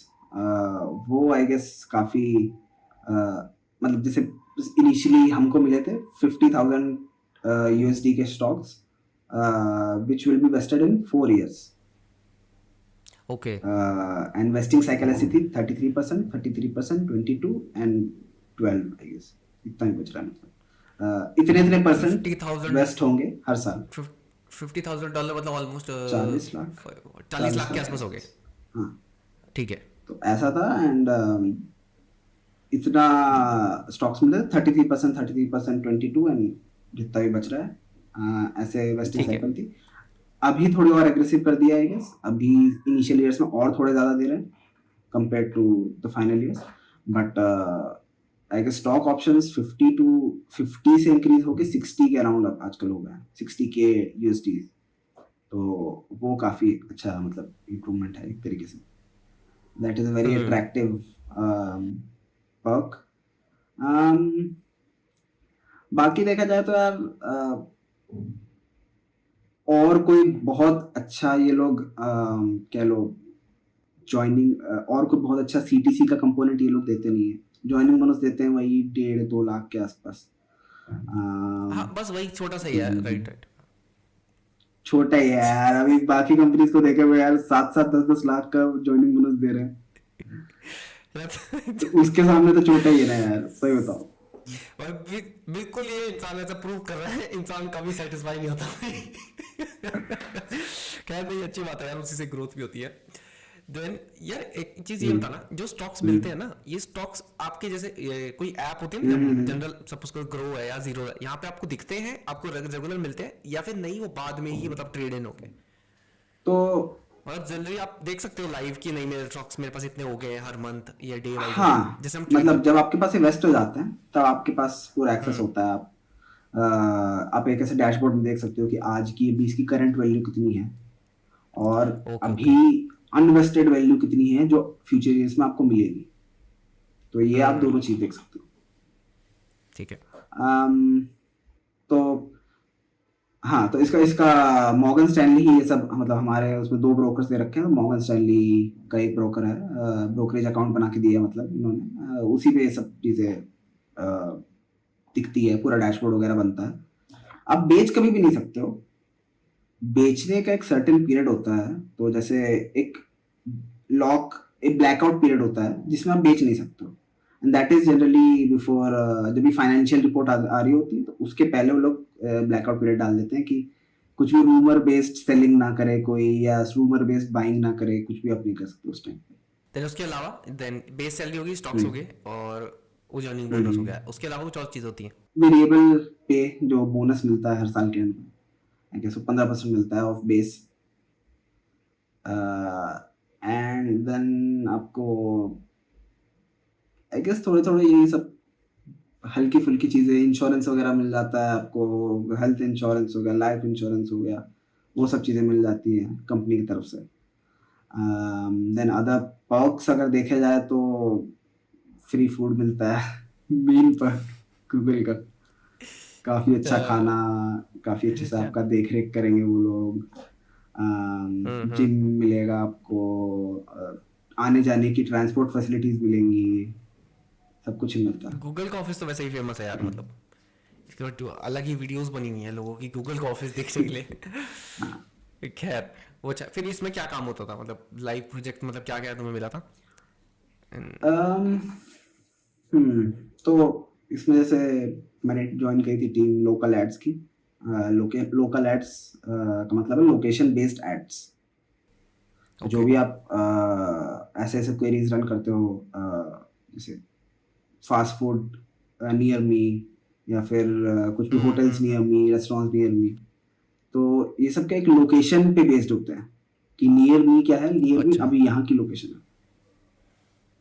वो आई गेस काफ़ी, मतलब जैसे इनिशियली हमको मिले थे 50,000 USD के stocks, which will be vested in 4 years। Okay and vesting cycle ऐसी थी 33%, 33%, 22 एंड 12 आई गेस, इतना ही बच रहा है, मतलब इतने इतने परसेंट 50,000, वेस्ट होंगे हर साल। $50,000 मतलब ऑलमोस्ट 40 लाख, 40 लाख के आसपास हो गए। हाँ। ठीक है तो ऐसा था, एंड इतना स्टॉक्स मिले, 33%, 33%, 22 एंड जितना भी बच रहा है, ऐसे वेस्टिंग ठीक है साइकिल थी। अभी थोड़ी और एग्रेसिव कर दिया है गेस, अभी इनिशियल ईयर्स में और थोड़े ज़्यादा दे रहे हैं compare to the final years, but I guess stock options 50 से इंक्रीज होके 60 के अराउंड अब आजकल हो गया है, 60 के USD। तो वो काफ़ी अच्छा मतलब इम्प्रूवमेंट है एक तरीके से, that is a very attractive perk. बाकी देखा जाए तो यार, और कोई बहुत अच्छा ये लोग कह लो ज्वाइनिंग, और कोई बहुत अच्छा CTC का कंपोनेंट ये लोग देते नहीं है। ज्वाइनिंग बोनस देते हैं वही 1.5-2 लाख के आसपास। हाँ बस वही छोटा सा ही है, राइट राइट। छोटा ही है यार, अभी बाकी कंपनीज को देखे हुए यार 7-7, 10-10 लाख का ज्वाइनिंग बोनस दे रहे हैं, तो उसके सामने तो छोटा ही है ना यार, सही बताओ। बिल्कुल ये इंसान ऐसा प्रूव कर रहा है, इंसान कभी सेटिस्फाई नहीं होता। खैर नहीं, अच्छी बात है यार, उसी से ग्रोथ भी होती है। देन यार एक चीज ये बताना, जो स्टॉक्स मिलते हैं ना, ये स्टॉक्स आपके जैसे कोई ऐप होती है ना जनरल, सपोज कोई ग्रो है या जीरो है, यहाँ पे आपको दिखते हैं, आपको रेगुलर मिलते हैं, या फिर नहीं वो बाद में ही मतलब ट्रेड इन हो गए? तो मतलब जनरली आप देख सकते हो लाइव कि नहीं मेरे स्टॉक्स मेरे पास इतने हो गए हर मंथ या डे वाइज हो गए, हाँ, जैसे हम ट्रेड मतलब करते जब हैं। आपके पास इन्वेस्ट हो जाते हैं तब आपके पास पूरा एक्सेस होता है। आप एक ऐसे डैशबोर्ड में देख सकते हो कि आज की अभी इसकी करंट वैल्यू कितनी है, और ओके अभी ओके अनवेस्टेड वैल्यू कितनी है जो फ्यूचर ईयर्स में आपको मिलेगी। तो ये आप दोनों चीज देख सकते हो। ठीक है। तो हाँ, तो इसका इसका मॉर्गन स्टैनली ही ये सब, मतलब हमारे उसमें 2 ब्रोकर्स दे रखे हैं। मॉर्गन स्टैनली का एक ब्रोकर है, ब्रोकरेज अकाउंट बना के दिया है, मतलब इन्होंने उसी पे ये सब चीज़ें दिखती है, पूरा डैशबोर्ड वगैरह बनता है। आप बेच कभी भी नहीं सकते हो, बेचने का एक सर्टेन पीरियड होता है। तो जैसे एक लॉक, एक ब्लैकआउट पीरियड होता है जिसमें आप बेच नहीं सकते हो, and that is generally before, जब भी फाइनेंशियल रिपोर्ट आ रही होती है तो उसके पहले वो लोग ब्लैकआउट पीरियड डाल देते हैं कि कुछ भी रूमर बेस्ड सेलिंग ना करे कोई, या रूमर बेस्ड बाइंग ना करे, कुछ भी आप नहीं कर सकते उस टाइम पे। देन उसके अलावा देन बेस सैलरी होगी, स्टॉक्स हो हम्म गए और वो जॉइनिंग बोनस हो गया, उसके अलावा कुछ और चीज़ होती है? वेरिएबल पे जो बोनस मिलता है हर साल के एंड में, आई गेस वो 15% मिलता है ऑफ बेस। एंड देन आपको आई गेस थोड़े थोड़े यही सब हल्की फुल्की चीज़ें, इंश्योरेंस वगैरह मिल जाता है आपको, हेल्थ इंश्योरेंस हो गया, लाइफ इंश्योरेंस हो गया, वो सब चीज़ें मिल जाती हैं कंपनी की तरफ से। देन अदर पर्क्स अगर देखे जाए तो फ्री फूड मिलता है मेन पर्क गूगल का, काफ़ी अच्छा खाना, काफ़ी अच्छे से क्या? आपका देख रेख करेंगे वो लोग। हम्म। जिम मिलेगा आपको, आने जाने की ट्रांसपोर्ट फैसिलिटीज़ मिलेंगी, सब कुछ ही मिलता है। गूगल का ऑफिस तो वैसे ही फेमस है यार, मतलब इसके बाद तो अलग ही वीडियोस बनी हुई हैं लोगों की गूगल का ऑफिस देखने के हाँ। लिए। खैर वो फिर इसमें क्या काम होता था, मतलब लाइव प्रोजेक्ट, मतलब क्या क्या तुम्हें मिला था? And- अम, तो इसमें जैसे मैंने ज्वाइन करी थी टीम लोकल एड्स की। लोकल एड्स का मतलब है लोकेशन बेस्ड एड्स। तो जो ओके। भी आप ऐसे ऐसे क्वेरीज रन करते हो, जैसे फास्ट फूड नियर मी, या फिर कुछ भी होटल्स नियर हम्म। मी, रेस्टोरेंट्स नियर मी, तो ये सब क्या एक लोकेशन पे बेस्ड होते हैं कि नियर मी क्या है, नियर मी अच्छा। अभी यहाँ की लोकेशन है।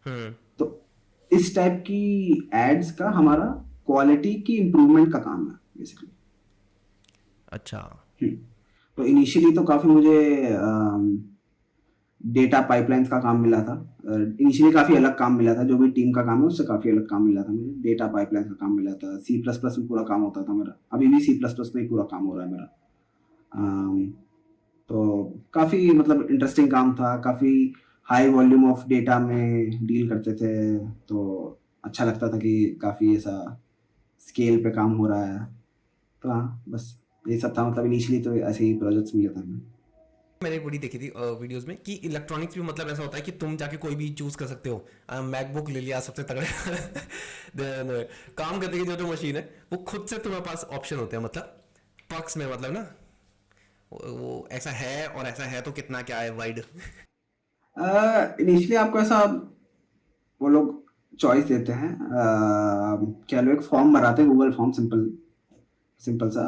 हम्म। तो इस टाइप की एड्स का हमारा क्वालिटी की इम्प्रूवमेंट का काम है बेसिकली। अच्छा। तो इनिशियली तो काफ़ी मुझे डेटा पाइपलाइंस का काम मिला था। इनिशियली काफ़ी अलग काम मिला था, जो भी टीम का काम है उससे काफ़ी अलग काम मिला था मुझे। डेटा पाइपलाइंस का काम मिला था, सी प्लस प्लस में पूरा काम होता था मेरा, अभी भी सी प्लस प्लस में ही पूरा काम हो रहा है मेरा। अम, तो काफ़ी मतलब इंटरेस्टिंग काम था, काफ़ी हाई वॉल्यूम ऑफ डेटा में डील करते थे, तो अच्छा लगता था कि काफ़ी ऐसा स्केल पे काम हो रहा है। तो हाँ, बस ये सब था, मतलब इनिशियली तो ऐसे ही प्रोजेक्ट्स मिले थे हमें। मैंने एक बड़ी देखी थी वीडियोस में कि इलेक्ट्रॉनिक्स भी मतलब ऐसा होता है कि तुम जाके कोई भी चूज कर सकते हो। मैकबुक ले लिया सबसे तगड़े Then, काम करने की जो मशीन है वो खुद से तुम्हारे पास ऑप्शन होते हैं, मतलब पक्स में, मतलब ना वो ऐसा है और ऐसा है तो कितना क्या है वाइड। इनिशियली आपको ऐसा वो लोग चॉइस देते हैं, क्या लो एक फॉर्म भराते हैं, गूगल फॉर्म, सिंपल सिंपल सा।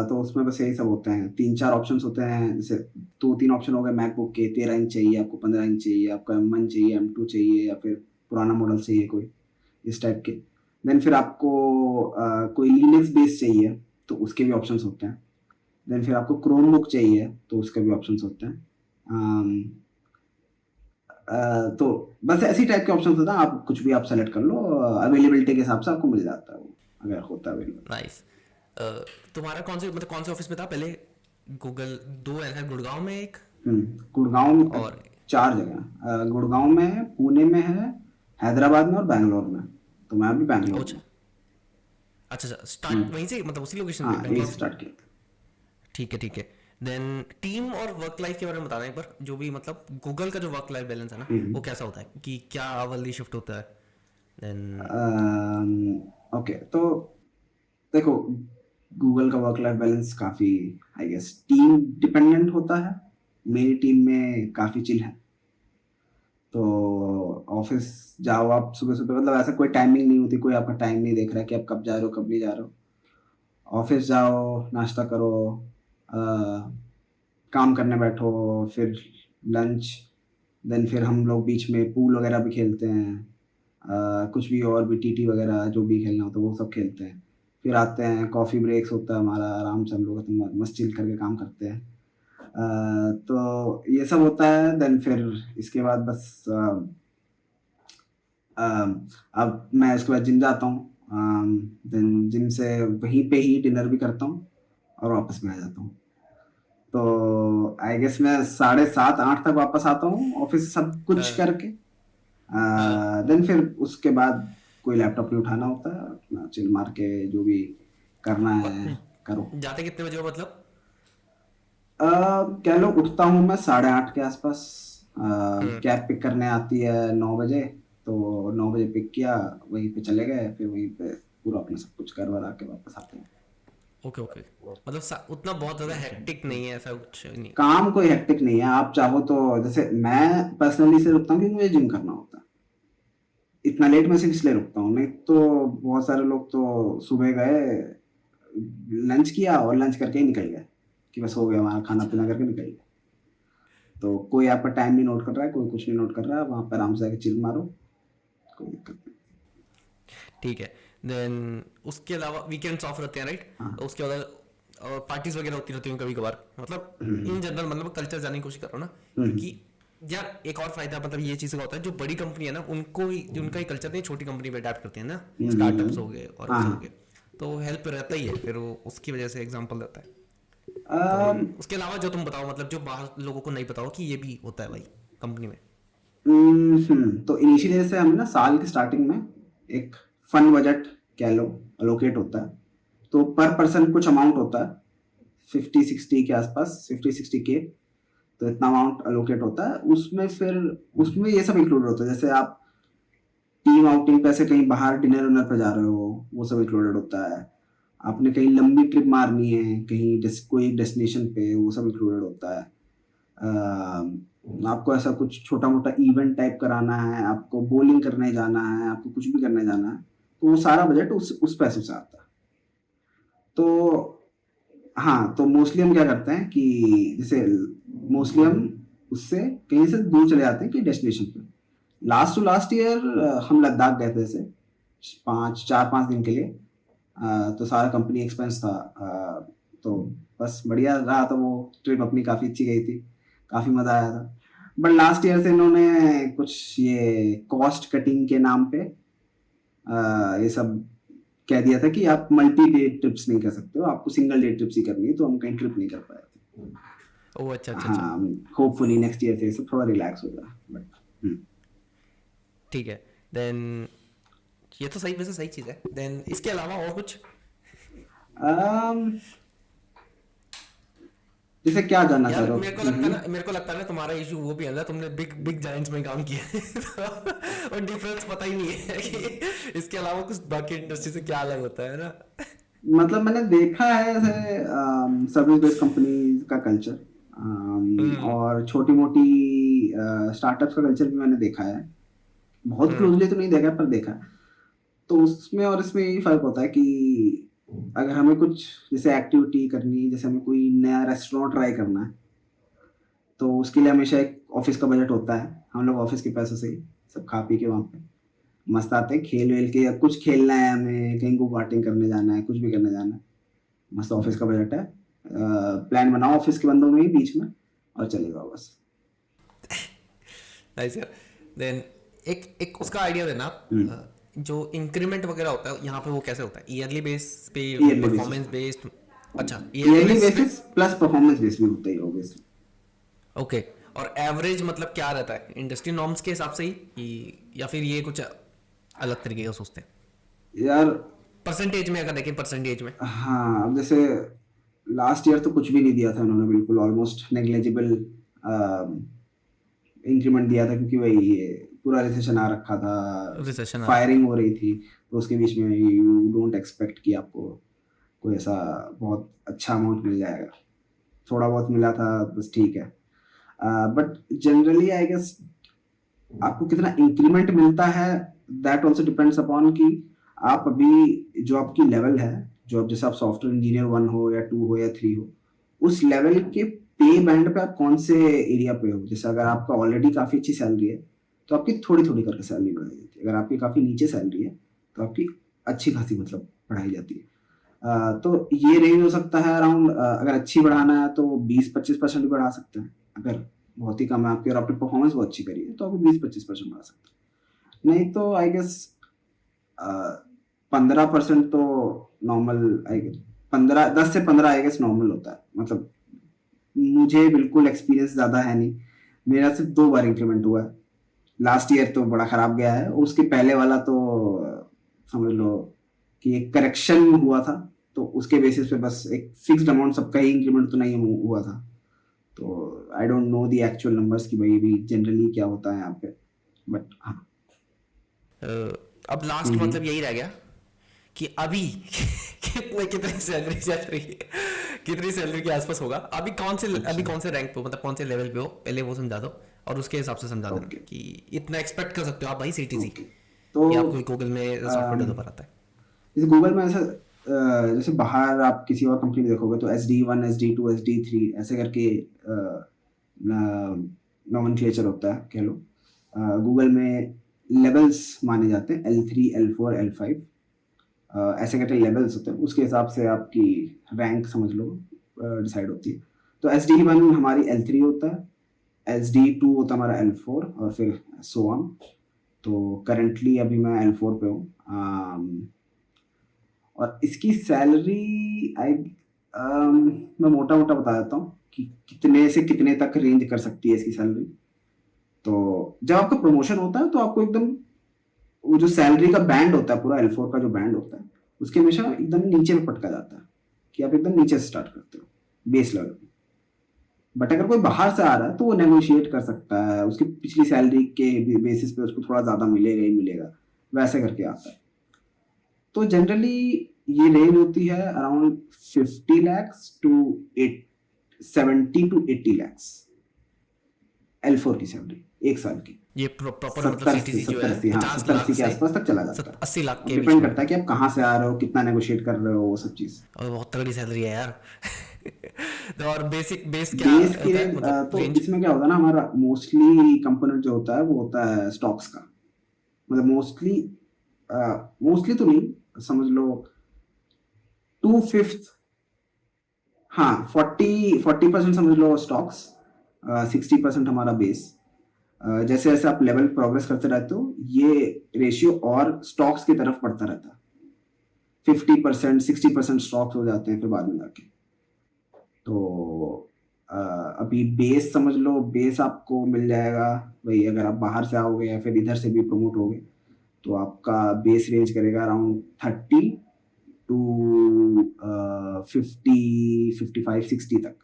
तो उसमें बस यही सब होते हैं, तीन चार ऑप्शंस होते हैं, जैसे दो तीन ऑप्शन हो गए मैकबुक के, 13 इंच चाहिए आपको, 15 इंच चाहिए चाहिए आपको, M1 चाहिए, M2 चाहिए, या फिर पुराना मॉडल चाहिए कोई, इस टाइप के। देन फिर आपको कोई लिनक्स बेस चाहिए तो उसके भी ऑप्शंस होते हैं। देन फिर आपको क्रोम बुक चाहिए तो उसके भी ऑप्शंस होते हैं। तो बस ऐसी टाइप के ऑप्शन होता है, आप कुछ भी आप सेलेक्ट कर लो, अवेलेबिलिटी के हिसाब से आपको मिल जाता है वो, अगर होता है अवेलेबल। नाइस। तुम्हारा कौन से, मतलब कौन से ऑफिस में था पहले? गूगल दो है, गुड़गांव में एक गुड़गांव में और चार जगह हैं। गुड़गांव में है, पुणे में है, हैदराबाद में और बैंगलोर में। तो मैं अभी बैंगलोर में अच्छा हूँ। अच्छा अच्छा, स्टार्ट हम्म, वहीं से, मतलब उसी लोकेशन पे हाँ यही बेंगलोर से से? स्टार्ट किया था। ठीक है ठीक है। देन टीम और वर्क लाइफ के बारे में बताना एक बार, जो भी मतलब गूगल का जो वर्क लाइफ बैलेंस है ना, वो कैसा होता है, कि क्या आवरली शिफ्ट होता है? देन ओके, तो देखो, गूगल का वर्क लाइफ बैलेंस काफ़ी आई गेस टीम डिपेंडेंट होता है। मेरी टीम में काफ़ी चिल है, तो ऑफिस जाओ आप सुबह सुबह, मतलब ऐसा कोई टाइमिंग नहीं होती, कोई आपका टाइम नहीं देख रहा है कि आप कब जा रहे हो कब नहीं जा रहे हो। ऑफिस जाओ, नाश्ता करो, अ, काम करने बैठो, फिर लंच, देन फिर हम लोग बीच में पूल वगैरह भी खेलते हैं, कुछ भी और भी टीटी वगैरह जो भी खेलना होता है वो सब खेलते हैं। फिर आते हैं, कॉफ़ी ब्रेक्स होता है हमारा, आराम से हम लोग मस्त चिल करके काम करते हैं। तो ये सब होता है। देन फिर इसके बाद बस अब मैं उसके बाद जिम जाता हूँ, देन जिम से वहीं पे ही डिनर भी करता हूँ और वापस में आ जाता हूँ। तो आई गेस मैं 7:30 8 तक वापस आता हूँ ऑफिस से सब कुछ हाँ करके। हाँ। देन फिर उसके बाद कोई लैपटॉप नहीं उठाना होता है, अपना चिल मार के जो भी करना है और करो। जाते कितने बजे हो मतलब? कह लो उठता हूँ मैं 8:30 के आसपास। हम्म। कैब पिक करने आती है 9 बजे, तो 9 बजे पिक किया, वहीं पे चले गए, फिर वहीं पे पूरा अपना सब कुछ कर वर आके वापस आते हैं। ओके ओके, मतलब उतना बहुत ज्यादा हेक्टिक नहीं है, ऐसा कुछ नहीं। काम कोई हेक्टिक नहीं है। आप चाहो तो, जैसे मैं पर्सनली से रुकता हूँ क्योंकि मुझे जिम करना होता है। इतना लेट मैं सिर्फ इसलिए रुकता हूँ, नहीं तो बहुत सारे लोग तो सुबह गए, लंच किया और लंच करके ही निकल गए कि बस हो गया हमारा, खाना अच्छा, पीना करके निकल गए। तो कोई आपका टाइम नहीं नोट कर रहा है, कोई कुछ नहीं नोट कर रहा है, वहाँ पर आराम से आके चिल मारो, कोई दिक्कत नहीं। ठीक है। देन उसके अलावा वीकेंड्स ऑफ रहते हैं राइट, हाँ। उसके बाद पार्टीज वगैरह होती रहती हैं कभी कभार, मतलब इन जनरल मतलब कल्चर जानने की कोशिश कर रहा हूँ ना, हम्म। क्योंकि यार एक और फायदा मतलब ये चीज़ का होता है, जो बड़ी कंपनी है ना उनको जो उनका ही कल्चर नहीं छोटी कंपनी पे अडेप्ट करते हैं ना, स्टार्टअप्स हो गए और हाँ वैसे हो हाँ। गए, तो हेल्प रहता ही है फिर वो, उसकी वजह से एग्जाम्पल रहता है। तो अम, उसके अलावा जो तुम बताओ, मतलब जो बाहर लोगों को नहीं पता हो कि ये भी होता है भाई कंपनी में। तो इनिशियली जैसे हमें ना साल की स्टार्टिंग में एक फन बजट कह लो अलोकेट होता है। तो पर पर्सन कुछ अमाउंट होता है, 50-60 के आसपास, 50-60 के। तो इतना अमाउंट अलोकेट होता है उसमें, फिर उसमें ये सब इंक्लूड होता है, जैसे आप टीम आउटिंग पे ऐसे कहीं बाहर डिनर विनर पे जा रहे हो, वो सब इंक्लूडेड होता है। आपने कहीं लंबी ट्रिप मारनी है कहीं कोई डेस्टिनेशन पे, वो सब इंक्लूडेड होता है। आपको ऐसा कुछ छोटा मोटा इवेंट टाइप कराना है, आपको बowling करने जाना है, आपको कुछ भी करने जाना है, तो वो सारा बजट उस पैसे से आता है। तो हाँ, तो मोस्टली हम क्या करते हैं कि जैसे मोस्टली हम उससे कहीं से दूर चले जाते हैं कि डेस्टिनेशन पे। लास्ट टू लास्ट ईयर हम लद्दाख गए थे, जैसे 4-5 दिन के लिए। तो सारा कंपनी एक्सपेंस था। तो बस बढ़िया रहा था वो ट्रिप, अपनी काफ़ी अच्छी गई थी, काफ़ी मज़ा आया था। बट लास्ट ईयर से इन्होंने कुछ ये कॉस्ट कटिंग के नाम पे ये सब कह दिया था कि आप मल्टी डे ट्रिप्स नहीं कर सकते हो, आपको सिंगल डे ट्रिप्स ही करनी है, तो हम कहीं ट्रिप नहीं कर पाए थे। ओह अच्छा अच्छा अच्छा। हाँ, होपफुली नेक्स्ट ईयर से सब थोड़ा रिलैक्स होगा, बट ठीक है। देन ये तो सही, वैसे सही चीज़ है। देन इसके अलावा और कुछ? जैसे क्या जानना चाह यार रहे हो? मेरे को लगता है ना, मेरे को लगता है ना तुम्हारा इशू वो भी है ना, तुमने बिग बिग जायंट्स में काम किया है और डिफरेंस पता ही नहीं है कि इसके अलावा कुछ बाकी इंडस्ट्री से क्या अलग होता है ना। मतलब मैंने देखा है ऐसे सर्विस बेस्ड कंपनीज का कल्चर, हम्म और छोटी मोटी स्टार्टअप्स का कल्चर भी मैंने देखा है। बहुत हम्म क्लोजली तो नहीं देखा है, पर देखा है। तो उसमें और इसमें यही फर्क होता है कि अगर हमें कुछ जैसे एक्टिविटी करनी है, जैसे हमें कोई नया रेस्टोरेंट ट्राई करना है, तो उसके लिए हमेशा एक ऑफिस का बजट होता है। हम लोग ऑफिस के पैसों से ही सब खा पी के वहाँ पे मस्त आते हैं, खेल वेल के, या कुछ खेलना है हमें, कहीं को पार्टिंग करने जाना है, कुछ भी करने जाना है, मस्त ऑफिस का बजट है। प्लान बनाओ ऑफिस के बंदों में ही बीच में, और चले जाओ बस। नाइस यार। देन एक एक उसका आइडिया देना आप, हम्म। जो इंक्रीमेंट वगैरह होता है यहाँ पे वो कैसे होता है, ईयरली बेस पे, ईयरली बेसिस परफॉर्मेंस पे, बेस्ड? अच्छा ईयरली ईयरली बेस पे। बेसिस प्लस परफॉर्मेंस बेस भी होता ही ऑब्वियसली। ओके। और एवरेज मतलब क्या रहता है इंडस्ट्री नॉर्म्स के हिसाब से ही या फिर ये कुछ अलग तरीके का सोचते हैं? यार परसेंटेज में अगर देखें, परसेंटेज में। हाँ, अब जैसे लास्ट ईयर तो कुछ भी नहीं दिया था उन्होंने, बिल्कुल ऑलमोस्ट नेग्लेजिबल इंक्रीमेंट दिया था, क्योंकि वही ये पूरा रिसेशन आ रखा था, रिसेशन आ रखा फायरिंग था। हो रही थी। तो उसके बीच में यू डोंट एक्सपेक्ट कि आपको कोई ऐसा बहुत अच्छा अमाउंट मिल जाएगा। थोड़ा बहुत मिला था, बस ठीक है। बट जनरली आई गेस आपको कितना इंक्रीमेंट मिलता है, दैट ऑल्सो डिपेंड्स अपॉन कि आप अभी जो आपकी लेवल है, जो आप जैसे आप सॉफ्टवेयर इंजीनियर 1 हो या 2 हो या 3 हो, उस लेवल के पे बैंड पे आप कौन से एरिया पे हो। जैसे अगर आपका ऑलरेडी काफ़ी अच्छी सैलरी है, तो आपकी थोड़ी थोड़ी करके सैलरी बढ़ाई जाती है। अगर आपकी काफ़ी नीचे सैलरी है, तो आपकी अच्छी खासी मतलब बढ़ाई जाती है। तो ये रेंज हो सकता है अराउंड, अगर अच्छी बढ़ाना है तो 20-25% भी बढ़ा सकते हैं। अगर बहुत ही कम है आपकी और आपने परफॉर्मेंस बहुत अच्छी करी है, तो आपको 20-25% बढ़ा सकते हैं। नहीं तो आई गेस 15% तो नॉर्मल, आई गेस 10 से 15 आई गेस नॉर्मल होता है। मतलब मुझे बिल्कुल एक्सपीरियंस ज़्यादा है नहीं, मेरा सिर्फ 2 बार इंक्रीमेंट हुआ है। लास्ट ईयर तो बड़ा खराब गया है, उसके पहले वाला तो समझ लो कि एक करेक्शन हुआ था, तो उसके बेसिस पे बस एक फिक्स्ड अमाउंट सबका ही इंक्रीमेंट तो नहीं हुआ था। तो I don't know the actual numbers कि भाई भी जनरली क्या होता है यहाँ पे, बट हाँ। अब लास्ट मतलब यही रह गया कि अभी कितनी सैलरी चल रही है, कितनी सैलरी के आसपास होगा, अभी कौन से रैंक पे हो, मतलब कौन से लेवल पे हो, पहले वो समझा दो और उसके हिसाब से समझा देना ओके कि इतना एक्सपेक्ट कर सकते हो आप भाई सीटीसी, ओके। तो या आपको गूगल में सॉफ्टवेयर डेवलपर आता है। जैसे गूगल में ऐसा जैसे बाहर आप किसी और कंपनी में देखोगे तो SD1 SD2 SD3 ऐसे करके नॉमेनक्लेचर होता है कह लो। गूगल में लेवल्स माने जाते हैं L3 L4 L5 ऐसे करके लेवल्स होते हैं, उसके हिसाब से आपकी रैंक समझ लो डिसाइड होती है। तो SD1 हमारी L3 होता है, SD2 होता है हमारा L4 और फिर सो ऑन। तो करंटली अभी मैं L4 पे हूँ। और इसकी सैलरी मैं मोटा मोटा बता देता हूँ कि कितने से कितने तक रेंज कर सकती है इसकी सैलरी। तो जब आपका प्रमोशन होता है तो आपको एकदम वो जो सैलरी का बैंड होता है, पूरा L4 का जो बैंड होता है, उसके हमेशा एकदम नीचे में पटका जाता है कि आप एकदम नीचे से स्टार्ट करते हो बेस लेवल पे। बट अगर कोई बाहर से आ रहा है तो वो नेगोशिएट कर सकता है, उसकी पिछली सैलरी के बेसिस पे उसको थोड़ा ज़्यादा मिलेगा ही मिलेगा, वैसे करके आता है। तो जनरली ये रेंज होती है around 50 lakhs to 70 to 80 lakhs L4 की सैलरी एक साल की। ये प्रॉपर मतलब 70 सीटीसी जो है 80 हाँ 50 70 लाख 80 के से आसपास तक चला जाता है। 80 लाख के बीच डिपेंड में, करता है कि आप कहाँ से आ रहे हो, कितना नेगोशिएट कर रहे हो, वो सब चीज़। और बहुत तगड़ी सैलरी है यार। तो और बेस क्या बेस की होता है रेंज मतलब तो रेंज? इसमें क्या होता है ना, हमारा मोस्टली कंपोनेंट जो होता है वो होता है स्टॉक्स का। मतलब मोस्टली तो नहीं, समझ लो 2/5 हाँ 40% समझ लो स्टॉक्स, 60% हमारा बेस। जैसे जैसे आप लेवल प्रोग्रेस करते रहते हो ये रेशियो और स्टॉक्स की तरफ बढ़ता रहता है। 50% 60% स्टॉक्स हो जाते हैं फिर बाद में जाके। तो अभी बेस समझ लो, बेस आपको मिल जाएगा भाई, अगर आप बाहर से आओगे या फिर इधर से भी प्रमोट होगे तो आपका बेस रेंज करेगा अराउंड 30 टू 50 55 60 तक।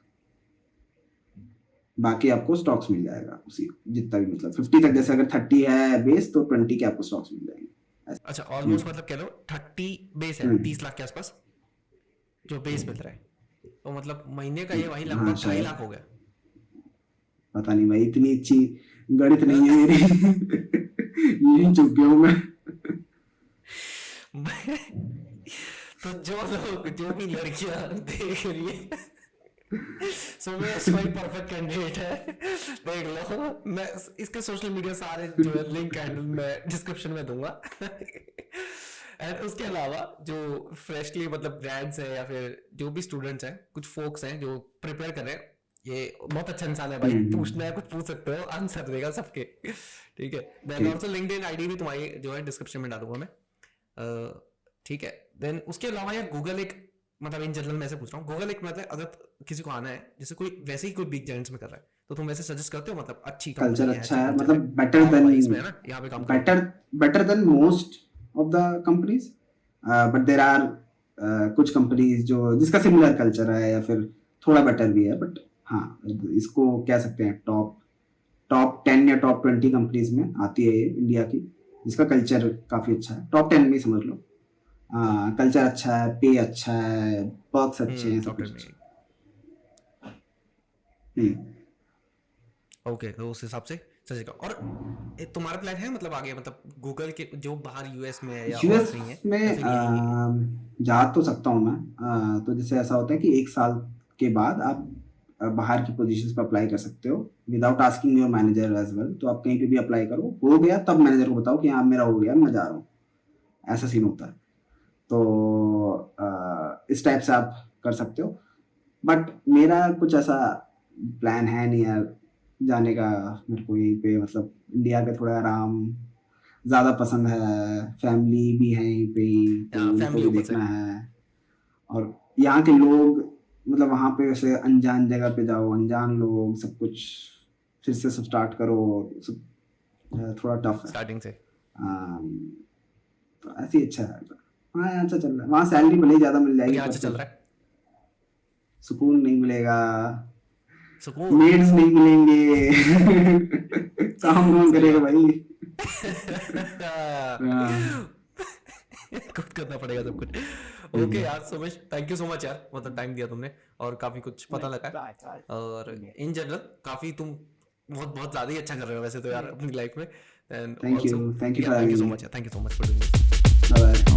बाकी आपको स्टॉक्स मिल जाएगा उसी जितना भी, मतलब 50 तक। जैसे अगर 30 है बेस तो 20 के आपको स्टॉक्स मिल जाएंगे ऐसे। अच्छा ऑलमोस्ट मतलब कह लो 30 बेस है, हम्म 30 लाख के आसपास जो बेस मिल रहा है, तो मतलब महीने का ये वही हाँ लगभग 2.5 लाख शायद, हो गया। पता नहीं भाई, इतनी अच्छी गणित नहीं है मेरी। यही चुप गया हूँ मैं। तो जो लोग जो भी लड़कियां देख रही है, सुमेश भाई परफेक्ट कैंडिडेट है, देख लो। मैं इसके सोशल मीडिया सारे जो है लिंक हैंडल मैं डिस्क्रिप्शन में दूंगा। एंड उसके अलावा जो फ्रेशली मतलब ग्रेड्स है या फिर जो भी स्टूडेंट्स हैं, कुछ फोक्स हैं जो प्रिपेयर कर रहे हैं, ये बहुत अच्छा इंसान है भाई, पूछना है कुछ पूछ सकते हो, आंसर देगा सबके। ठीक है, देन ठीक। ऑल्सो लिंक्डइन आईडी भी तुम्हारी जो है डिस्क्रिप्शन में डालूंगा मैं। ठीक है, देन उसके अलावा यार गूगल एक, मतलब इन जनरल मैं ऐसे पूछ रहा हूँ, गूगल एक मतलब अगर किसी को आना है, जैसे कोई वैसे ही कोई बिग जायंट्स में कर रहा है, तो तुम वैसे सजेस्ट करते हो मतलब अच्छी कल्चर कंपनी है, अच्छा अच्छा है, कल्चर है, मतलब बेटर टॉप देन वाइज में है ना, यहाँ पे काम करोगे? Better better than most of the companies. But there are कुछ कंपनीज जो जिसका सिमिलर कल्चर है या फिर थोड़ा बेटर भी है। बट हाँ, इसको कह सकते हैं टॉप टॉप 10 या टॉप 20 कंपनीज में आती है ये इंडिया की, जिसका कल्चर काफ़ी अच्छा है। टॉप 10 में ही समझ लो। कल्चर अच्छा है, पे अच्छा है, पर्क्स अच्छे हैं, सब टॉप कुछ 10 में। अच्छा है। ओके, तो उस हिसाब से सजेगा। और तुम्हारा प्लान है मतलब आगे, मतलब गूगल के जो बाहर यूएस में है या और यूएस कहीं है, में या फिर यहीं? जा तो सकता हूँ मैं। तो जैसे ऐसा होता है कि एक साल के बाद आप बाहर की पोजीशंस पर अप्लाई कर सकते हो without asking your manager as well. तो आप कहीं पे भी अप्लाई करो, हो गया तब मैनेजर को बताओ कि हाँ मेरा हो गया, मैं जा रहा हूँ। ऐसा सीन होता है। तो इस टाइप से आप कर सकते हो। बट मेरा कुछ ऐसा प्लान है नहीं यार जाने का। मेरे को यहीं पे मतलब इंडिया का थोड़ा आराम ज़्यादा पसंद है, फैमिली भी है यहीं पे ही तो उनको फैमिली भी ऊपर से। देखना है। और यहाँ के लोग, मतलब वहाँ पे वैसे अनजान जगह पे जाओ, अनजान लोग, सब कुछ फिर से सब स्टार्ट करो, सब थोड़ा टफ है। स्टार्टिंग से। अम, तो ऐसे ही अच्छा है। हाँ अच्छा चल रहा है वहाँ, सैलरी भले ही ज़्यादा मिल और जाएगी यहाँ पर से चल फिर रहा है सुकून नहीं मिलेगा, सुकून। मेड्स नहीं मिलेंगे। काम कौन सही करेगा बात भाई। है। हाँ, खुद करना पड़ेगा सब कुछ। ओके यार Sumesh, thank you so much यार, मतलब टाइम दिया तुमने और काफी कुछ पता लगा है। और इन जनरल काफी तुम बहुत बहुत ज्यादा ही अच्छा कर रहे हो वैसे तो यार अपनी लाइफ में। And thank also you for thank you having so me. Much, thank you so much for doing this. Bye bye.